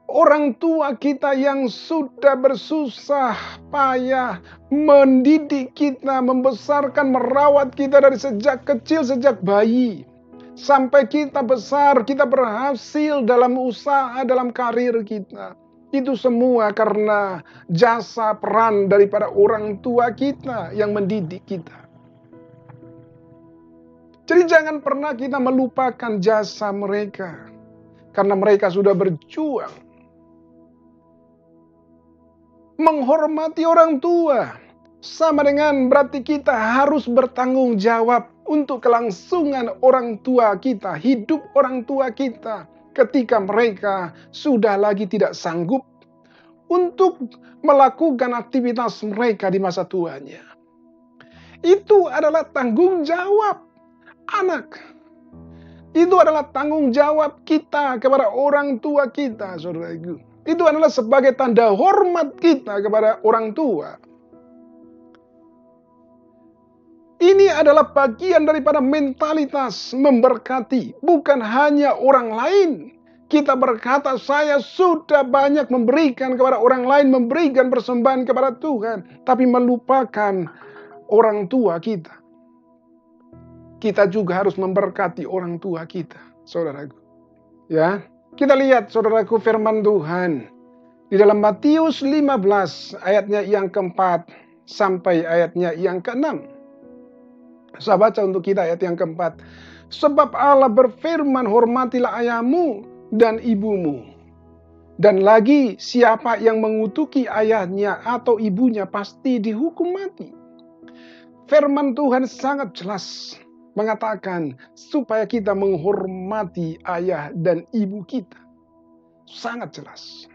Speaker 1: Orang tua kita yang sudah bersusah payah mendidik kita, membesarkan, merawat kita dari sejak kecil, sejak bayi. Sampai kita besar, kita berhasil dalam usaha, dalam karir kita. Itu semua karena jasa peran daripada orang tua kita yang mendidik kita. Jadi jangan pernah kita melupakan jasa mereka. Karena mereka sudah berjuang. Menghormati orang tua sama dengan berarti kita harus bertanggung jawab untuk kelangsungan orang tua kita, hidup orang tua kita ketika mereka sudah lagi tidak sanggup untuk melakukan aktivitas mereka di masa tuanya. Itu adalah tanggung jawab anak. Itu adalah tanggung jawab kita kepada orang tua kita, saudaraku. Itu adalah sebagai tanda hormat kita kepada orang tua. Ini adalah bagian daripada mentalitas memberkati. Bukan hanya orang lain. Kita berkata, saya sudah banyak memberikan kepada orang lain, memberikan persembahan kepada Tuhan. Tapi melupakan orang tua kita. Kita juga harus memberkati orang tua kita, saudaraku. Ya, kita lihat, saudaraku, firman Tuhan. Di dalam Matius 15, ayatnya yang keempat sampai ayatnya yang keenam. Saya baca untuk kita ayat yang keempat. Sebab Allah berfirman, hormatilah ayahmu dan ibumu. Dan lagi, siapa yang mengutuki ayahnya atau ibunya pasti dihukum mati. Firman Tuhan sangat jelas mengatakan supaya kita menghormati ayah dan ibu kita. Sangat jelas.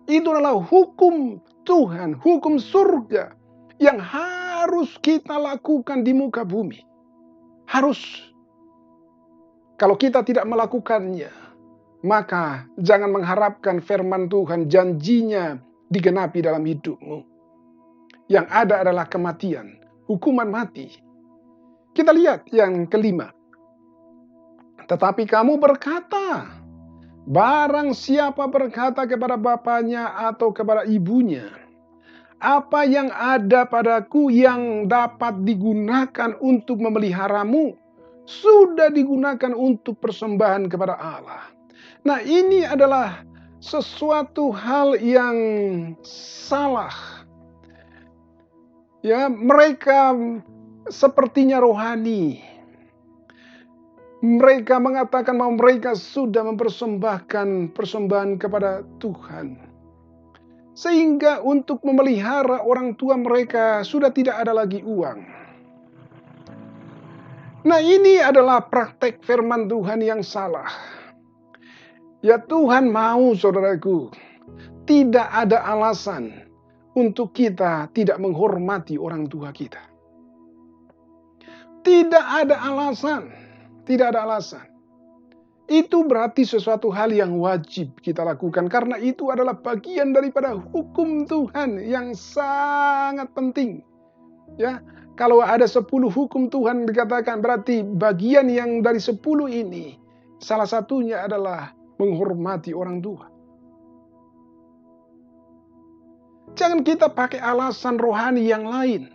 Speaker 1: Itu adalah hukum Tuhan, hukum surga yang harus kita lakukan di muka bumi. Harus. Kalau kita tidak melakukannya, maka jangan mengharapkan firman Tuhan, janjinya digenapi dalam hidupmu. Yang ada adalah kematian, hukuman mati. Kita lihat yang kelima. Tetapi kamu berkata, barang siapa berkata kepada bapaknya atau kepada ibunya, apa yang ada padaku yang dapat digunakan untuk memeliharamu, sudah digunakan untuk persembahan kepada Allah. Nah, ini adalah sesuatu hal yang salah. Ya, mereka sepertinya rohani. Mereka mengatakan bahwa mereka sudah mempersembahkan persembahan kepada Tuhan. Sehingga untuk memelihara orang tua mereka sudah tidak ada lagi uang. Nah, ini adalah praktek firman Tuhan yang salah. Ya, Tuhan mau, saudaraku, tidak ada alasan untuk kita tidak menghormati orang tua kita. Tidak ada alasan. Tidak ada alasan. Itu berarti sesuatu hal yang wajib kita lakukan karena itu adalah bagian daripada hukum Tuhan yang sangat penting. Ya, kalau ada 10 hukum Tuhan dikatakan berarti bagian yang dari 10 ini salah satunya adalah menghormati orang tua. Jangan kita pakai alasan rohani yang lain.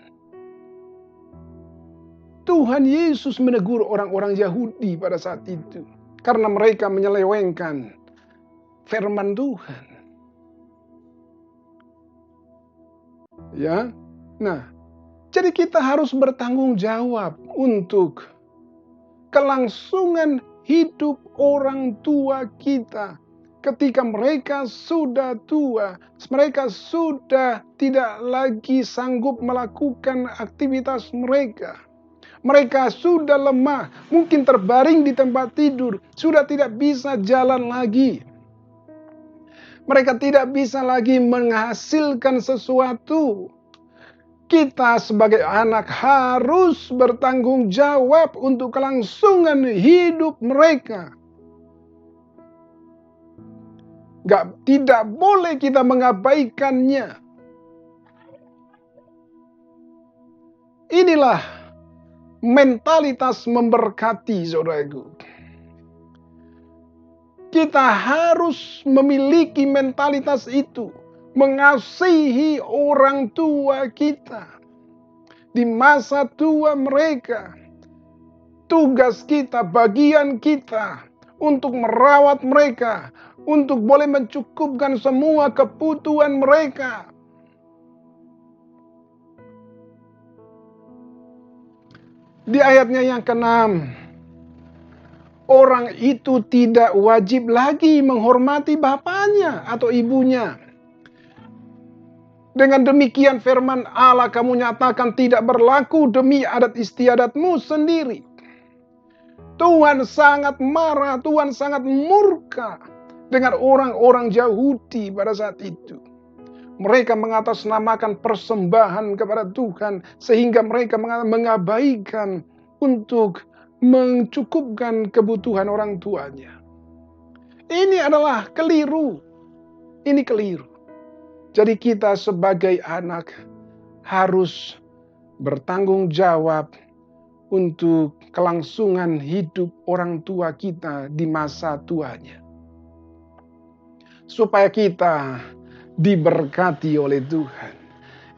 Speaker 1: Tuhan Yesus menegur orang-orang Yahudi pada saat itu karena mereka menyelewengkan firman Tuhan. Ya. Nah, jadi kita harus bertanggung jawab untuk kelangsungan hidup orang tua kita. Ketika mereka sudah tua, mereka sudah tidak lagi sanggup melakukan aktivitas mereka. Mereka sudah lemah, mungkin terbaring di tempat tidur, sudah tidak bisa jalan lagi. Mereka tidak bisa lagi menghasilkan sesuatu. Kita sebagai anak harus bertanggung jawab untuk kelangsungan hidup mereka. Tidak boleh kita mengabaikannya. Inilah mentalitas memberkati, saudaraku. Kita harus memiliki mentalitas itu. Mengasihi orang tua kita. Di masa tua mereka. Tugas kita, bagian kita. Untuk merawat mereka. Untuk boleh mencukupkan semua kebutuhan mereka. Di ayatnya yang ke-6, orang itu tidak wajib lagi menghormati bapaknya atau ibunya. Dengan demikian firman Allah kamu nyatakan tidak berlaku demi adat istiadatmu sendiri. Tuhan sangat marah, Tuhan sangat murka dengan orang-orang Yahudi pada saat itu. Mereka mengatasnamakan persembahan kepada Tuhan sehingga mereka mengabaikan untuk mencukupkan kebutuhan orang tuanya. Ini adalah keliru. Ini keliru. Jadi kita sebagai anak harus bertanggung jawab untuk kelangsungan hidup orang tua kita di masa tuanya. Supaya kita diberkati oleh Tuhan.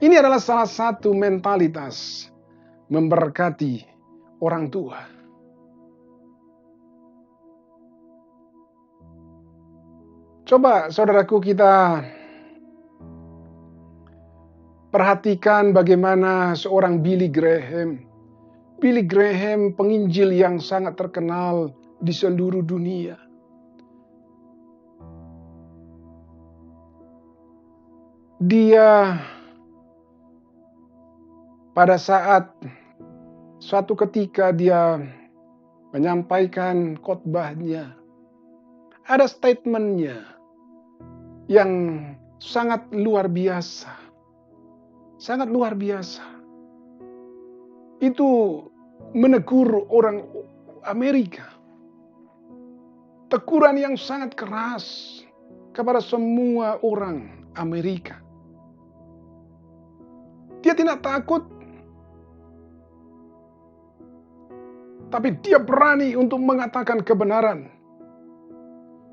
Speaker 1: Ini adalah salah satu mentalitas memberkati orang tua. Coba saudaraku kita perhatikan bagaimana seorang Billy Graham. Billy Graham penginjil yang sangat terkenal di seluruh dunia. Dia pada saat suatu ketika dia menyampaikan khotbahnya, ada statementnya yang sangat luar biasa. Sangat luar biasa. Itu menegur orang Amerika. Teguran yang sangat keras kepada semua orang Amerika. Dia tidak takut. Tapi dia berani untuk mengatakan kebenaran.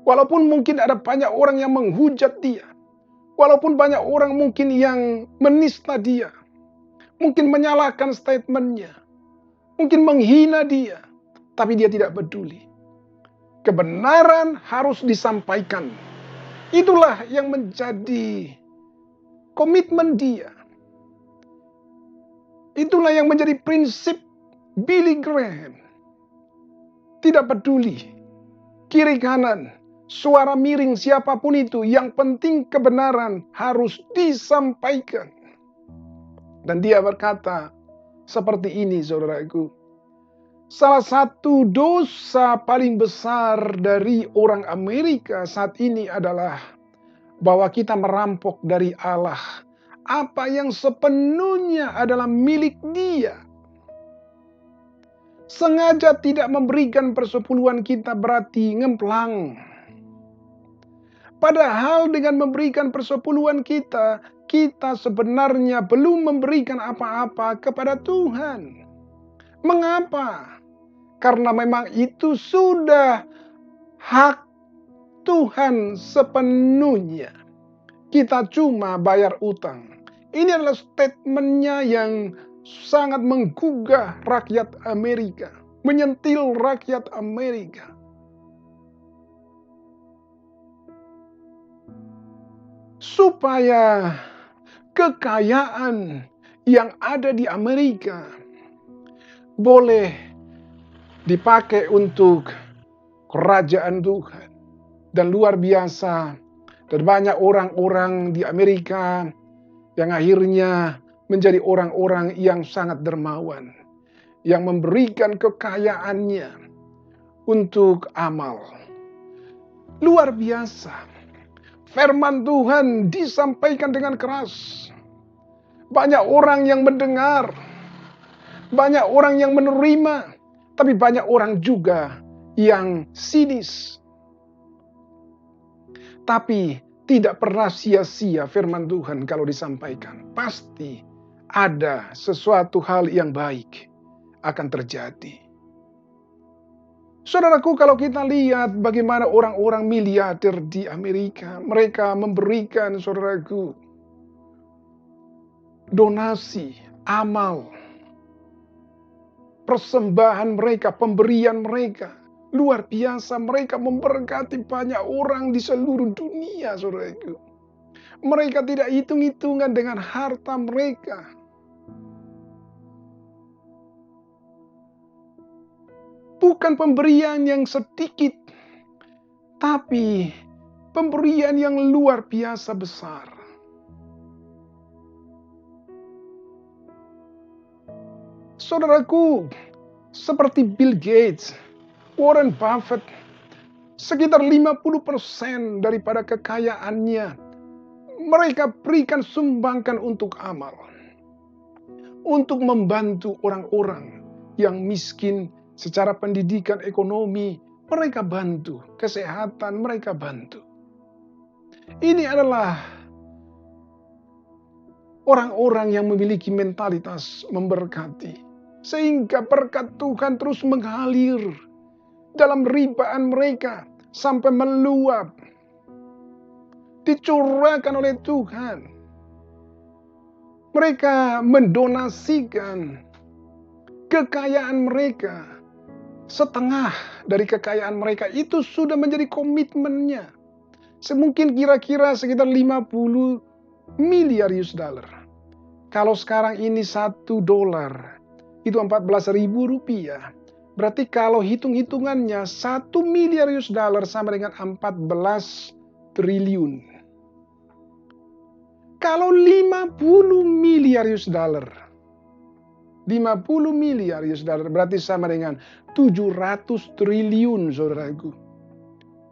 Speaker 1: Walaupun mungkin ada banyak orang yang menghujat dia. Walaupun banyak orang mungkin yang menista dia. Mungkin menyalahkan statementnya. Mungkin menghina dia. Tapi dia tidak peduli. Kebenaran harus disampaikan. Itulah yang menjadi komitmen dia. Itulah yang menjadi prinsip Billy Graham. Tidak peduli kiri kanan, suara miring siapapun itu, yang penting kebenaran harus disampaikan. Dan dia berkata seperti ini, saudaraku. Salah satu dosa paling besar dari orang Amerika saat ini adalah bahwa kita merampok dari Allah apa yang sepenuhnya adalah milik Dia. Sengaja tidak memberikan persepuluhan kita berarti ngemplang. Padahal dengan memberikan persepuluhan kita, kita sebenarnya belum memberikan apa-apa kepada Tuhan. Mengapa? Karena memang itu sudah hak Tuhan sepenuhnya. Kita cuma bayar utang. Ini adalah statementnya yang sangat menggugah rakyat Amerika, menyentil rakyat Amerika. Supaya kekayaan yang ada di Amerika boleh dipakai untuk kerajaan Tuhan. Dan luar biasa, dan banyak orang-orang di Amerika yang akhirnya menjadi orang-orang yang sangat dermawan, yang memberikan kekayaannya untuk amal. Luar biasa. Firman Tuhan disampaikan dengan keras. Banyak orang yang mendengar, banyak orang yang menerima, tapi banyak orang juga yang sinis. Tapi tidak pernah sia-sia firman Tuhan kalau disampaikan. Pasti ada sesuatu hal yang baik akan terjadi. Saudaraku, kalau kita lihat bagaimana orang-orang miliarder di Amerika, mereka memberikan, saudaraku, donasi, amal, persembahan mereka, pemberian mereka. Luar biasa, mereka memberkati banyak orang di seluruh dunia, saudaraku. Mereka tidak hitung-hitungan dengan harta mereka. Bukan pemberian yang sedikit, tapi pemberian yang luar biasa besar. Saudaraku, seperti Bill Gates, Warren Buffett, sekitar 50% daripada kekayaannya mereka berikan sumbangkan untuk amal. Untuk membantu orang-orang yang miskin secara pendidikan ekonomi, mereka bantu. Kesehatan mereka bantu. Ini adalah orang-orang yang memiliki mentalitas memberkati. Sehingga berkat Tuhan terus mengalir dalam ribaan mereka sampai meluap. Dicurahkan oleh Tuhan. Mereka mendonasikan kekayaan mereka. Setengah dari kekayaan mereka itu sudah menjadi komitmennya. Semungkin kira-kira sekitar 50 miliar US dollar. Kalau sekarang ini $1 itu 14.000 rupiah. Berarti kalau hitung-hitungannya 1 miliar US dollar sama dengan 14 triliun. Kalau 50 miliar US dollar, 50 miliar US dollar berarti sama dengan 700 triliun, saudaraku.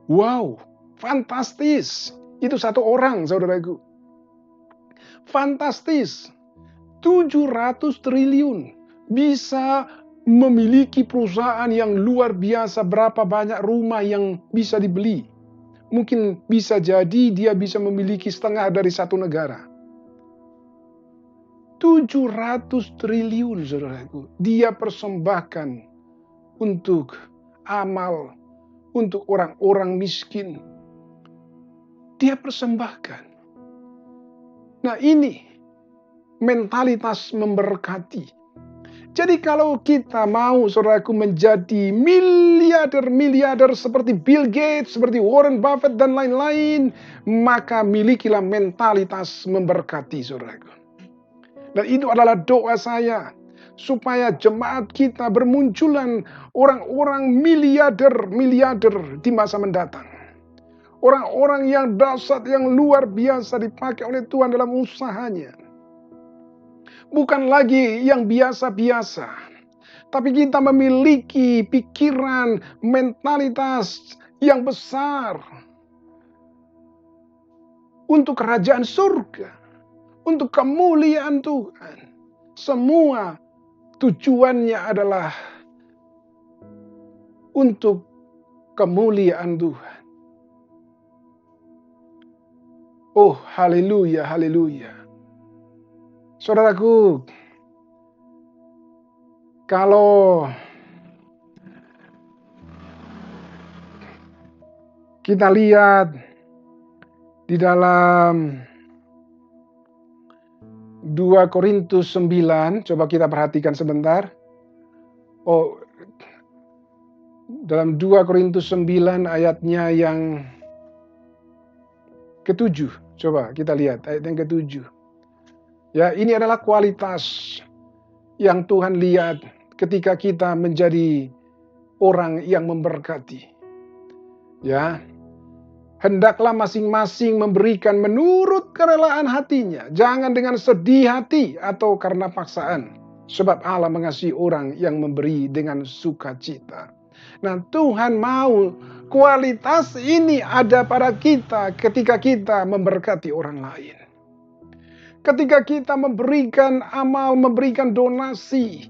Speaker 1: Wow, fantastis. Itu satu orang, saudaraku. Fantastis. 700 triliun. Bisa memiliki perusahaan yang luar biasa, berapa banyak rumah yang bisa dibeli. Mungkin bisa jadi dia bisa memiliki setengah dari satu negara. 700 triliun, saudaraku. Dia persembahkan untuk amal, untuk orang-orang miskin. Dia persembahkan. Nah, ini mentalitas memberkati. Jadi kalau kita mau, saudaraku, menjadi miliarder seperti Bill Gates, seperti Warren Buffett dan lain-lain, maka milikilah mentalitas memberkati, saudaraku. Dan itu adalah doa saya, supaya jemaat kita bermunculan orang-orang miliarder di masa mendatang. Orang-orang yang dahsyat, yang luar biasa dipakai oleh Tuhan dalam usahanya. Bukan lagi yang biasa-biasa. Tapi kita memiliki pikiran, mentalitas yang besar. Untuk kerajaan surga. Untuk kemuliaan Tuhan. Semua tujuannya adalah untuk kemuliaan Tuhan. Oh, haleluya, haleluya. Saudaraku, kalau kita lihat di dalam 2 Korintus 9, coba kita perhatikan sebentar. Oh, dalam 2 Korintus 9 ayatnya yang ke-7. Coba kita lihat ayat yang ke-7. Ya, ini adalah kualitas yang Tuhan lihat ketika kita menjadi orang yang memberkati. Ya, hendaklah masing-masing memberikan menurut kerelaan hatinya. Jangan dengan sedih hati atau karena paksaan. Sebab Allah mengasihi orang yang memberi dengan sukacita. Nah, Tuhan mau kualitas ini ada pada kita ketika kita memberkati orang lain. Ketika kita memberikan amal, memberikan donasi,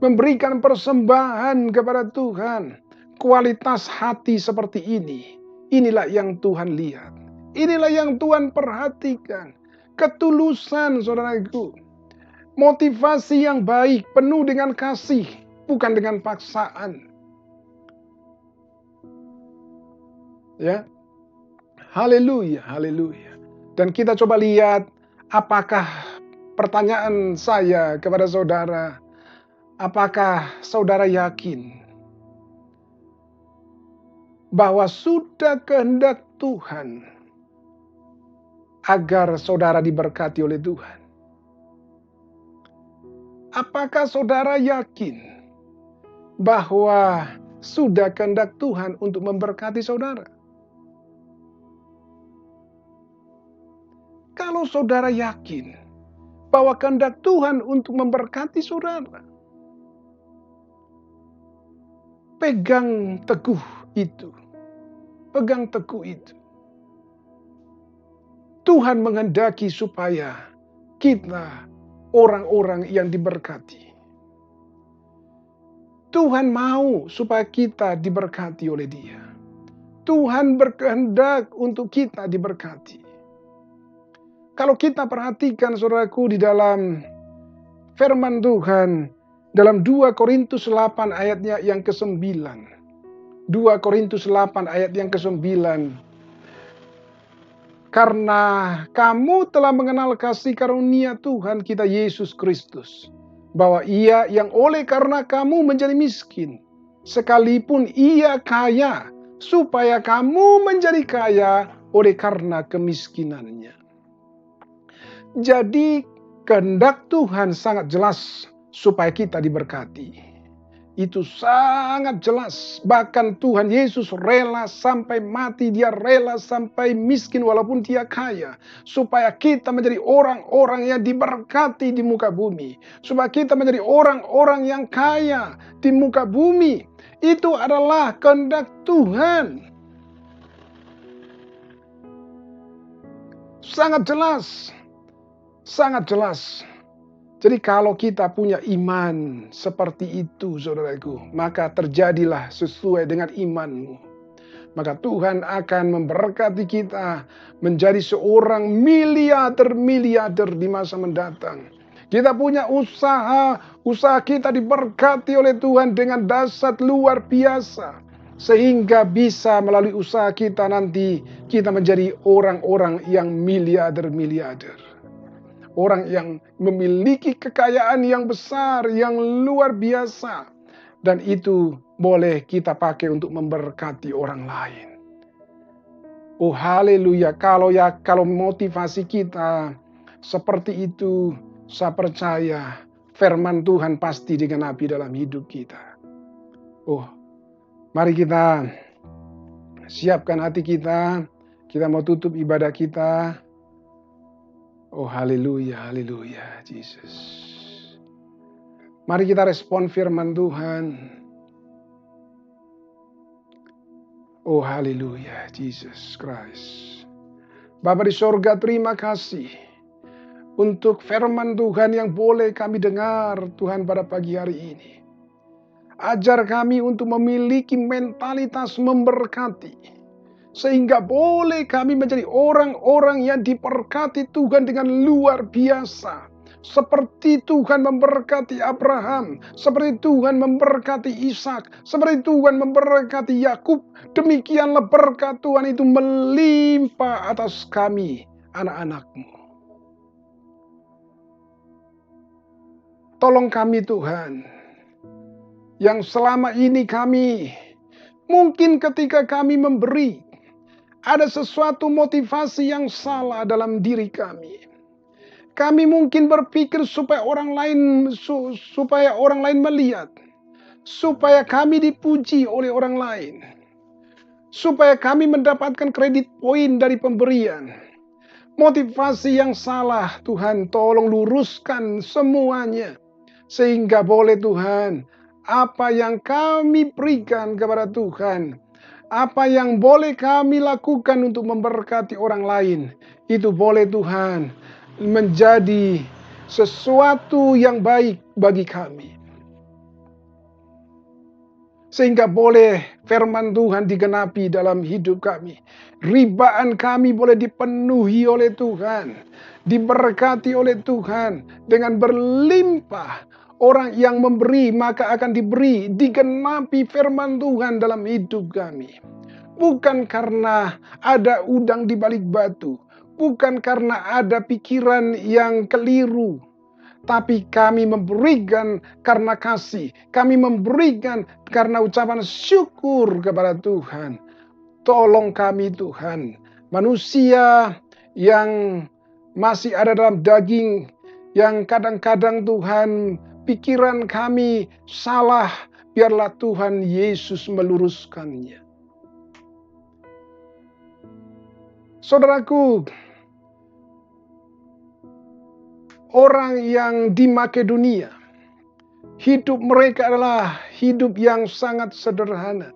Speaker 1: memberikan persembahan kepada Tuhan. Kualitas hati seperti ini. Inilah yang Tuhan lihat. Inilah yang Tuhan perhatikan. Ketulusan, saudaraku. Motivasi yang baik, penuh dengan kasih, bukan dengan paksaan. Ya. Haleluya, haleluya. Dan kita coba lihat apakah pertanyaan saya kepada saudara, apakah saudara yakin bahwa sudah kehendak Tuhan agar saudara diberkati oleh Tuhan? Apakah saudara yakin bahwa sudah kehendak Tuhan untuk memberkati saudara? Kalau saudara yakin bahwa kehendak Tuhan untuk memberkati saudara, pegang teguh itu. Pegang teguh itu. Tuhan menghendaki supaya kita orang-orang yang diberkati. Tuhan mau supaya kita diberkati oleh Dia. Tuhan berkehendak untuk kita diberkati. Kalau kita perhatikan, saudaraku, di dalam firman Tuhan, dalam 2 Korintus 8 ayatnya yang ke-9. 2 Korintus 8 ayat yang ke-9. Karena kamu telah mengenal kasih karunia Tuhan kita Yesus Kristus, bahwa Ia yang oleh karena kamu menjadi miskin, sekalipun Ia kaya, supaya kamu menjadi kaya oleh karena kemiskinannya. Jadi kehendak Tuhan sangat jelas supaya kita diberkati. Itu sangat jelas. Bahkan Tuhan Yesus rela sampai mati. Dia rela sampai miskin walaupun dia kaya. Supaya kita menjadi orang-orang yang diberkati di muka bumi. Supaya kita menjadi orang-orang yang kaya di muka bumi. Itu adalah kehendak Tuhan. Sangat jelas. Sangat jelas. Jadi kalau kita punya iman seperti itu, saudaraku, maka terjadilah sesuai dengan imanmu. Maka Tuhan akan memberkati kita menjadi seorang miliarder di masa mendatang. Kita punya usaha kita diberkati oleh Tuhan dengan dahsyat luar biasa. Sehingga bisa melalui usaha kita nanti, kita menjadi orang-orang yang miliarder. Orang yang memiliki kekayaan yang besar, yang luar biasa. Dan itu boleh kita pakai untuk memberkati orang lain. Oh haleluya, kalau motivasi kita seperti itu, saya percaya firman Tuhan pasti digenapi dalam hidup kita. Oh, mari kita siapkan hati kita mau tutup ibadah kita. Oh haleluya, haleluya, Yesus. Mari kita respon firman Tuhan. Oh haleluya, Jesus Christ. Bapa di sorga, terima kasih untuk firman Tuhan yang boleh kami dengar, Tuhan, pada pagi hari ini. Ajar kami untuk memiliki mentalitas memberkati. Sehingga boleh kami menjadi orang-orang yang diberkati Tuhan dengan luar biasa. Seperti Tuhan memberkati Abraham, seperti Tuhan memberkati Ishak, seperti Tuhan memberkati Yakub. Demikianlah berkat Tuhan itu melimpah atas kami, anak-anak-Mu. Tolong kami Tuhan, yang selama ini kami, mungkin ketika kami memberi, ada sesuatu motivasi yang salah dalam diri kami. Kami mungkin berpikir supaya orang lain melihat, supaya kami dipuji oleh orang lain, supaya kami mendapatkan kredit poin dari pemberian. Motivasi yang salah, Tuhan tolong luruskan semuanya. Sehingga boleh Tuhan, apa yang kami berikan kepada Tuhan, apa yang boleh kami lakukan untuk memberkati orang lain, itu boleh Tuhan menjadi sesuatu yang baik bagi kami. Sehingga boleh firman Tuhan digenapi dalam hidup kami. Ribaan kami boleh dipenuhi oleh Tuhan, diberkati oleh Tuhan dengan berlimpah. Orang yang memberi maka akan diberi, digenapi firman Tuhan dalam hidup kami. Bukan karena ada udang di balik batu, bukan karena ada pikiran yang keliru, tapi kami memberikan karena kasih, kami memberikan karena ucapan syukur kepada Tuhan. Tolong kami Tuhan, manusia yang masih ada dalam daging, yang kadang-kadang Tuhan pikiran kami salah, biarlah Tuhan Yesus meluruskannya. Saudaraku, orang yang di Makedonia, hidup mereka adalah hidup yang sangat sederhana.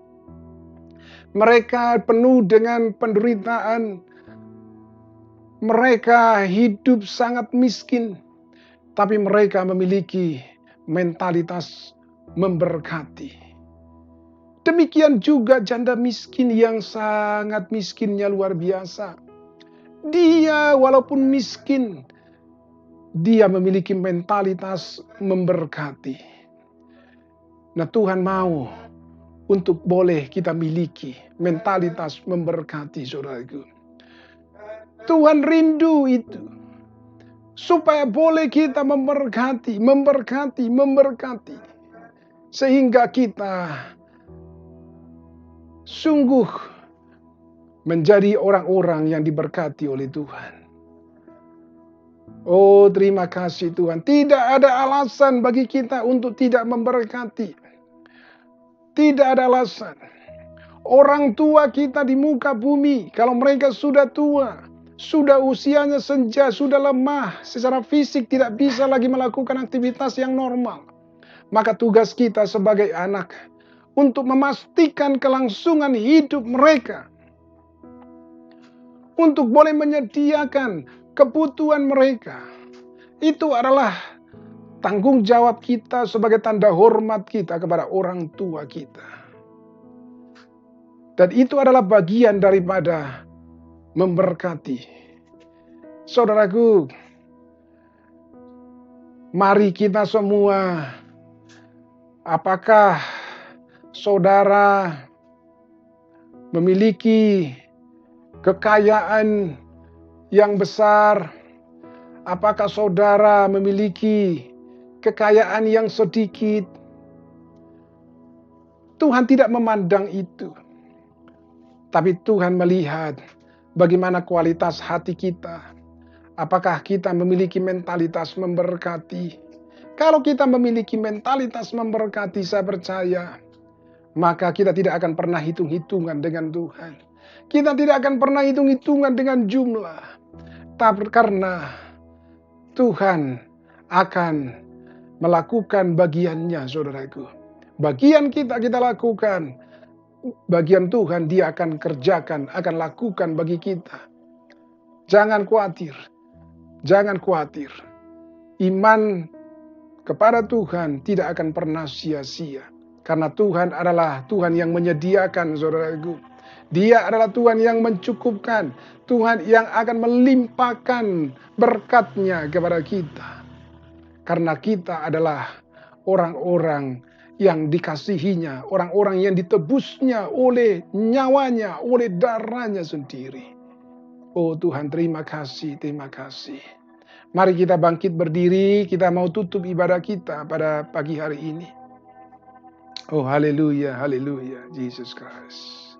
Speaker 1: Mereka penuh dengan penderitaan. Mereka hidup sangat miskin, tapi mereka memiliki mentalitas memberkati. Demikian juga janda miskin yang sangat miskinnya luar biasa. Dia walaupun miskin, dia memiliki mentalitas memberkati. Nah, Tuhan mau untuk boleh kita miliki mentalitas memberkati, saudaraku. Tuhan rindu itu. Supaya boleh kita memberkati. Sehingga kita sungguh menjadi orang-orang yang diberkati oleh Tuhan. Oh, terima kasih Tuhan. Tidak ada alasan bagi kita untuk tidak memberkati. Tidak ada alasan. Orang tua kita di muka bumi, kalau mereka sudah tua, sudah usianya senja, sudah lemah, secara fisik tidak bisa lagi melakukan aktivitas yang normal. Maka tugas kita sebagai anak untuk memastikan kelangsungan hidup mereka. Untuk boleh menyediakan kebutuhan mereka. Itu adalah tanggung jawab kita sebagai tanda hormat kita kepada orang tua kita. Dan itu adalah bagian daripada memberkati. Saudaraku, mari kita semua, apakah saudara memiliki kekayaan yang besar? Apakah saudara memiliki kekayaan yang sedikit? Tuhan tidak memandang itu. Tapi Tuhan melihat bagaimana kualitas hati kita. Apakah kita memiliki mentalitas memberkati? Kalau kita memiliki mentalitas memberkati, saya percaya, maka kita tidak akan pernah hitung-hitungan dengan Tuhan. Kita tidak akan pernah hitung-hitungan dengan jumlah. Tapi karena Tuhan akan melakukan bagiannya, saudaraku. Bagian kita lakukan. Bagian Tuhan dia akan kerjakan, akan lakukan bagi kita. Jangan khawatir. Jangan khawatir. Iman kepada Tuhan tidak akan pernah sia-sia. Karena Tuhan adalah Tuhan yang menyediakan, saudaraku. Dia adalah Tuhan yang mencukupkan. Tuhan yang akan melimpahkan berkat-Nya kepada kita. Karena kita adalah orang-orang yang dikasihinya, orang-orang yang ditebusnya oleh nyawanya, oleh darahnya sendiri. Oh Tuhan, terima kasih, terima kasih. Mari kita bangkit berdiri, kita mau tutup ibadah kita pada pagi hari ini. Oh haleluya, haleluya, Jesus Christ.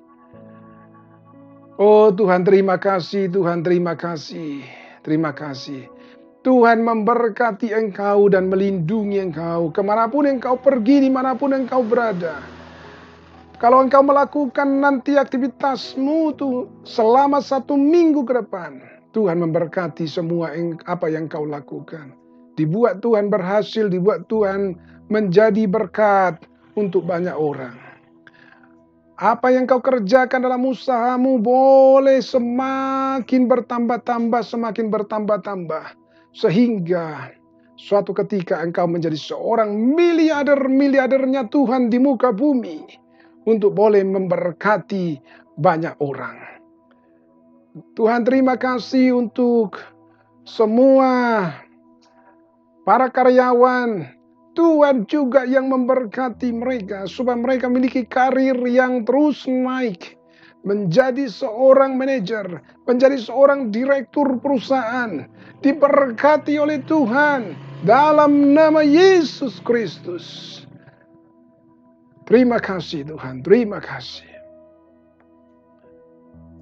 Speaker 1: Oh Tuhan, terima kasih, Tuhan, terima kasih, terima kasih. Tuhan memberkati engkau dan melindungi engkau kemanapun engkau pergi, dimanapun engkau berada. Kalau engkau melakukan nanti aktivitasmu tuh selama 1 minggu ke depan, Tuhan memberkati semua apa yang kau lakukan. Dibuat Tuhan berhasil, dibuat Tuhan menjadi berkat untuk banyak orang. Apa yang kau kerjakan dalam usahamu boleh semakin bertambah-tambah, semakin bertambah-tambah. Sehingga suatu ketika engkau menjadi seorang miliardernya Tuhan di muka bumi. Untuk boleh memberkati banyak orang. Tuhan, terima kasih untuk semua para karyawan. Tuhan juga yang memberkati mereka supaya mereka memiliki karir yang terus naik. Menjadi seorang manajer, menjadi seorang direktur perusahaan. Diberkati oleh Tuhan dalam nama Yesus Kristus. Terima kasih Tuhan, terima kasih.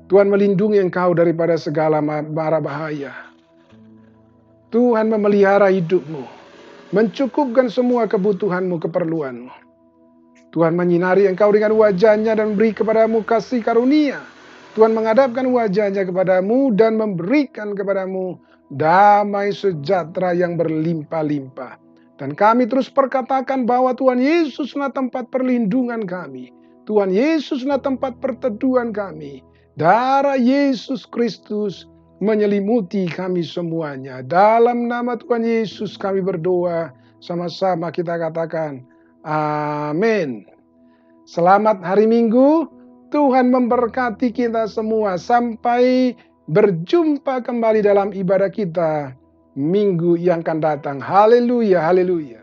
Speaker 1: Tuhan melindungi engkau daripada segala mara bahaya. Tuhan memelihara hidupmu. Mencukupkan semua kebutuhanmu, keperluanmu. Tuhan menyinari engkau dengan wajah-Nya dan beri kepadamu kasih karunia. Tuhan menghadapkan wajah-Nya kepadamu dan memberikan kepadamu damai sejahtera yang berlimpah-limpah. Dan kami terus perkatakan bahwa Tuhan Yesuslah tempat perlindungan kami. Tuhan Yesuslah tempat perteduhan kami. Darah Yesus Kristus menyelimuti kami semuanya. Dalam nama Tuhan Yesus kami berdoa. Sama-sama kita katakan amin. Selamat hari Minggu. Tuhan memberkati kita semua. Sampai berjumpa kembali dalam ibadah kita minggu yang akan datang. Haleluya, haleluya.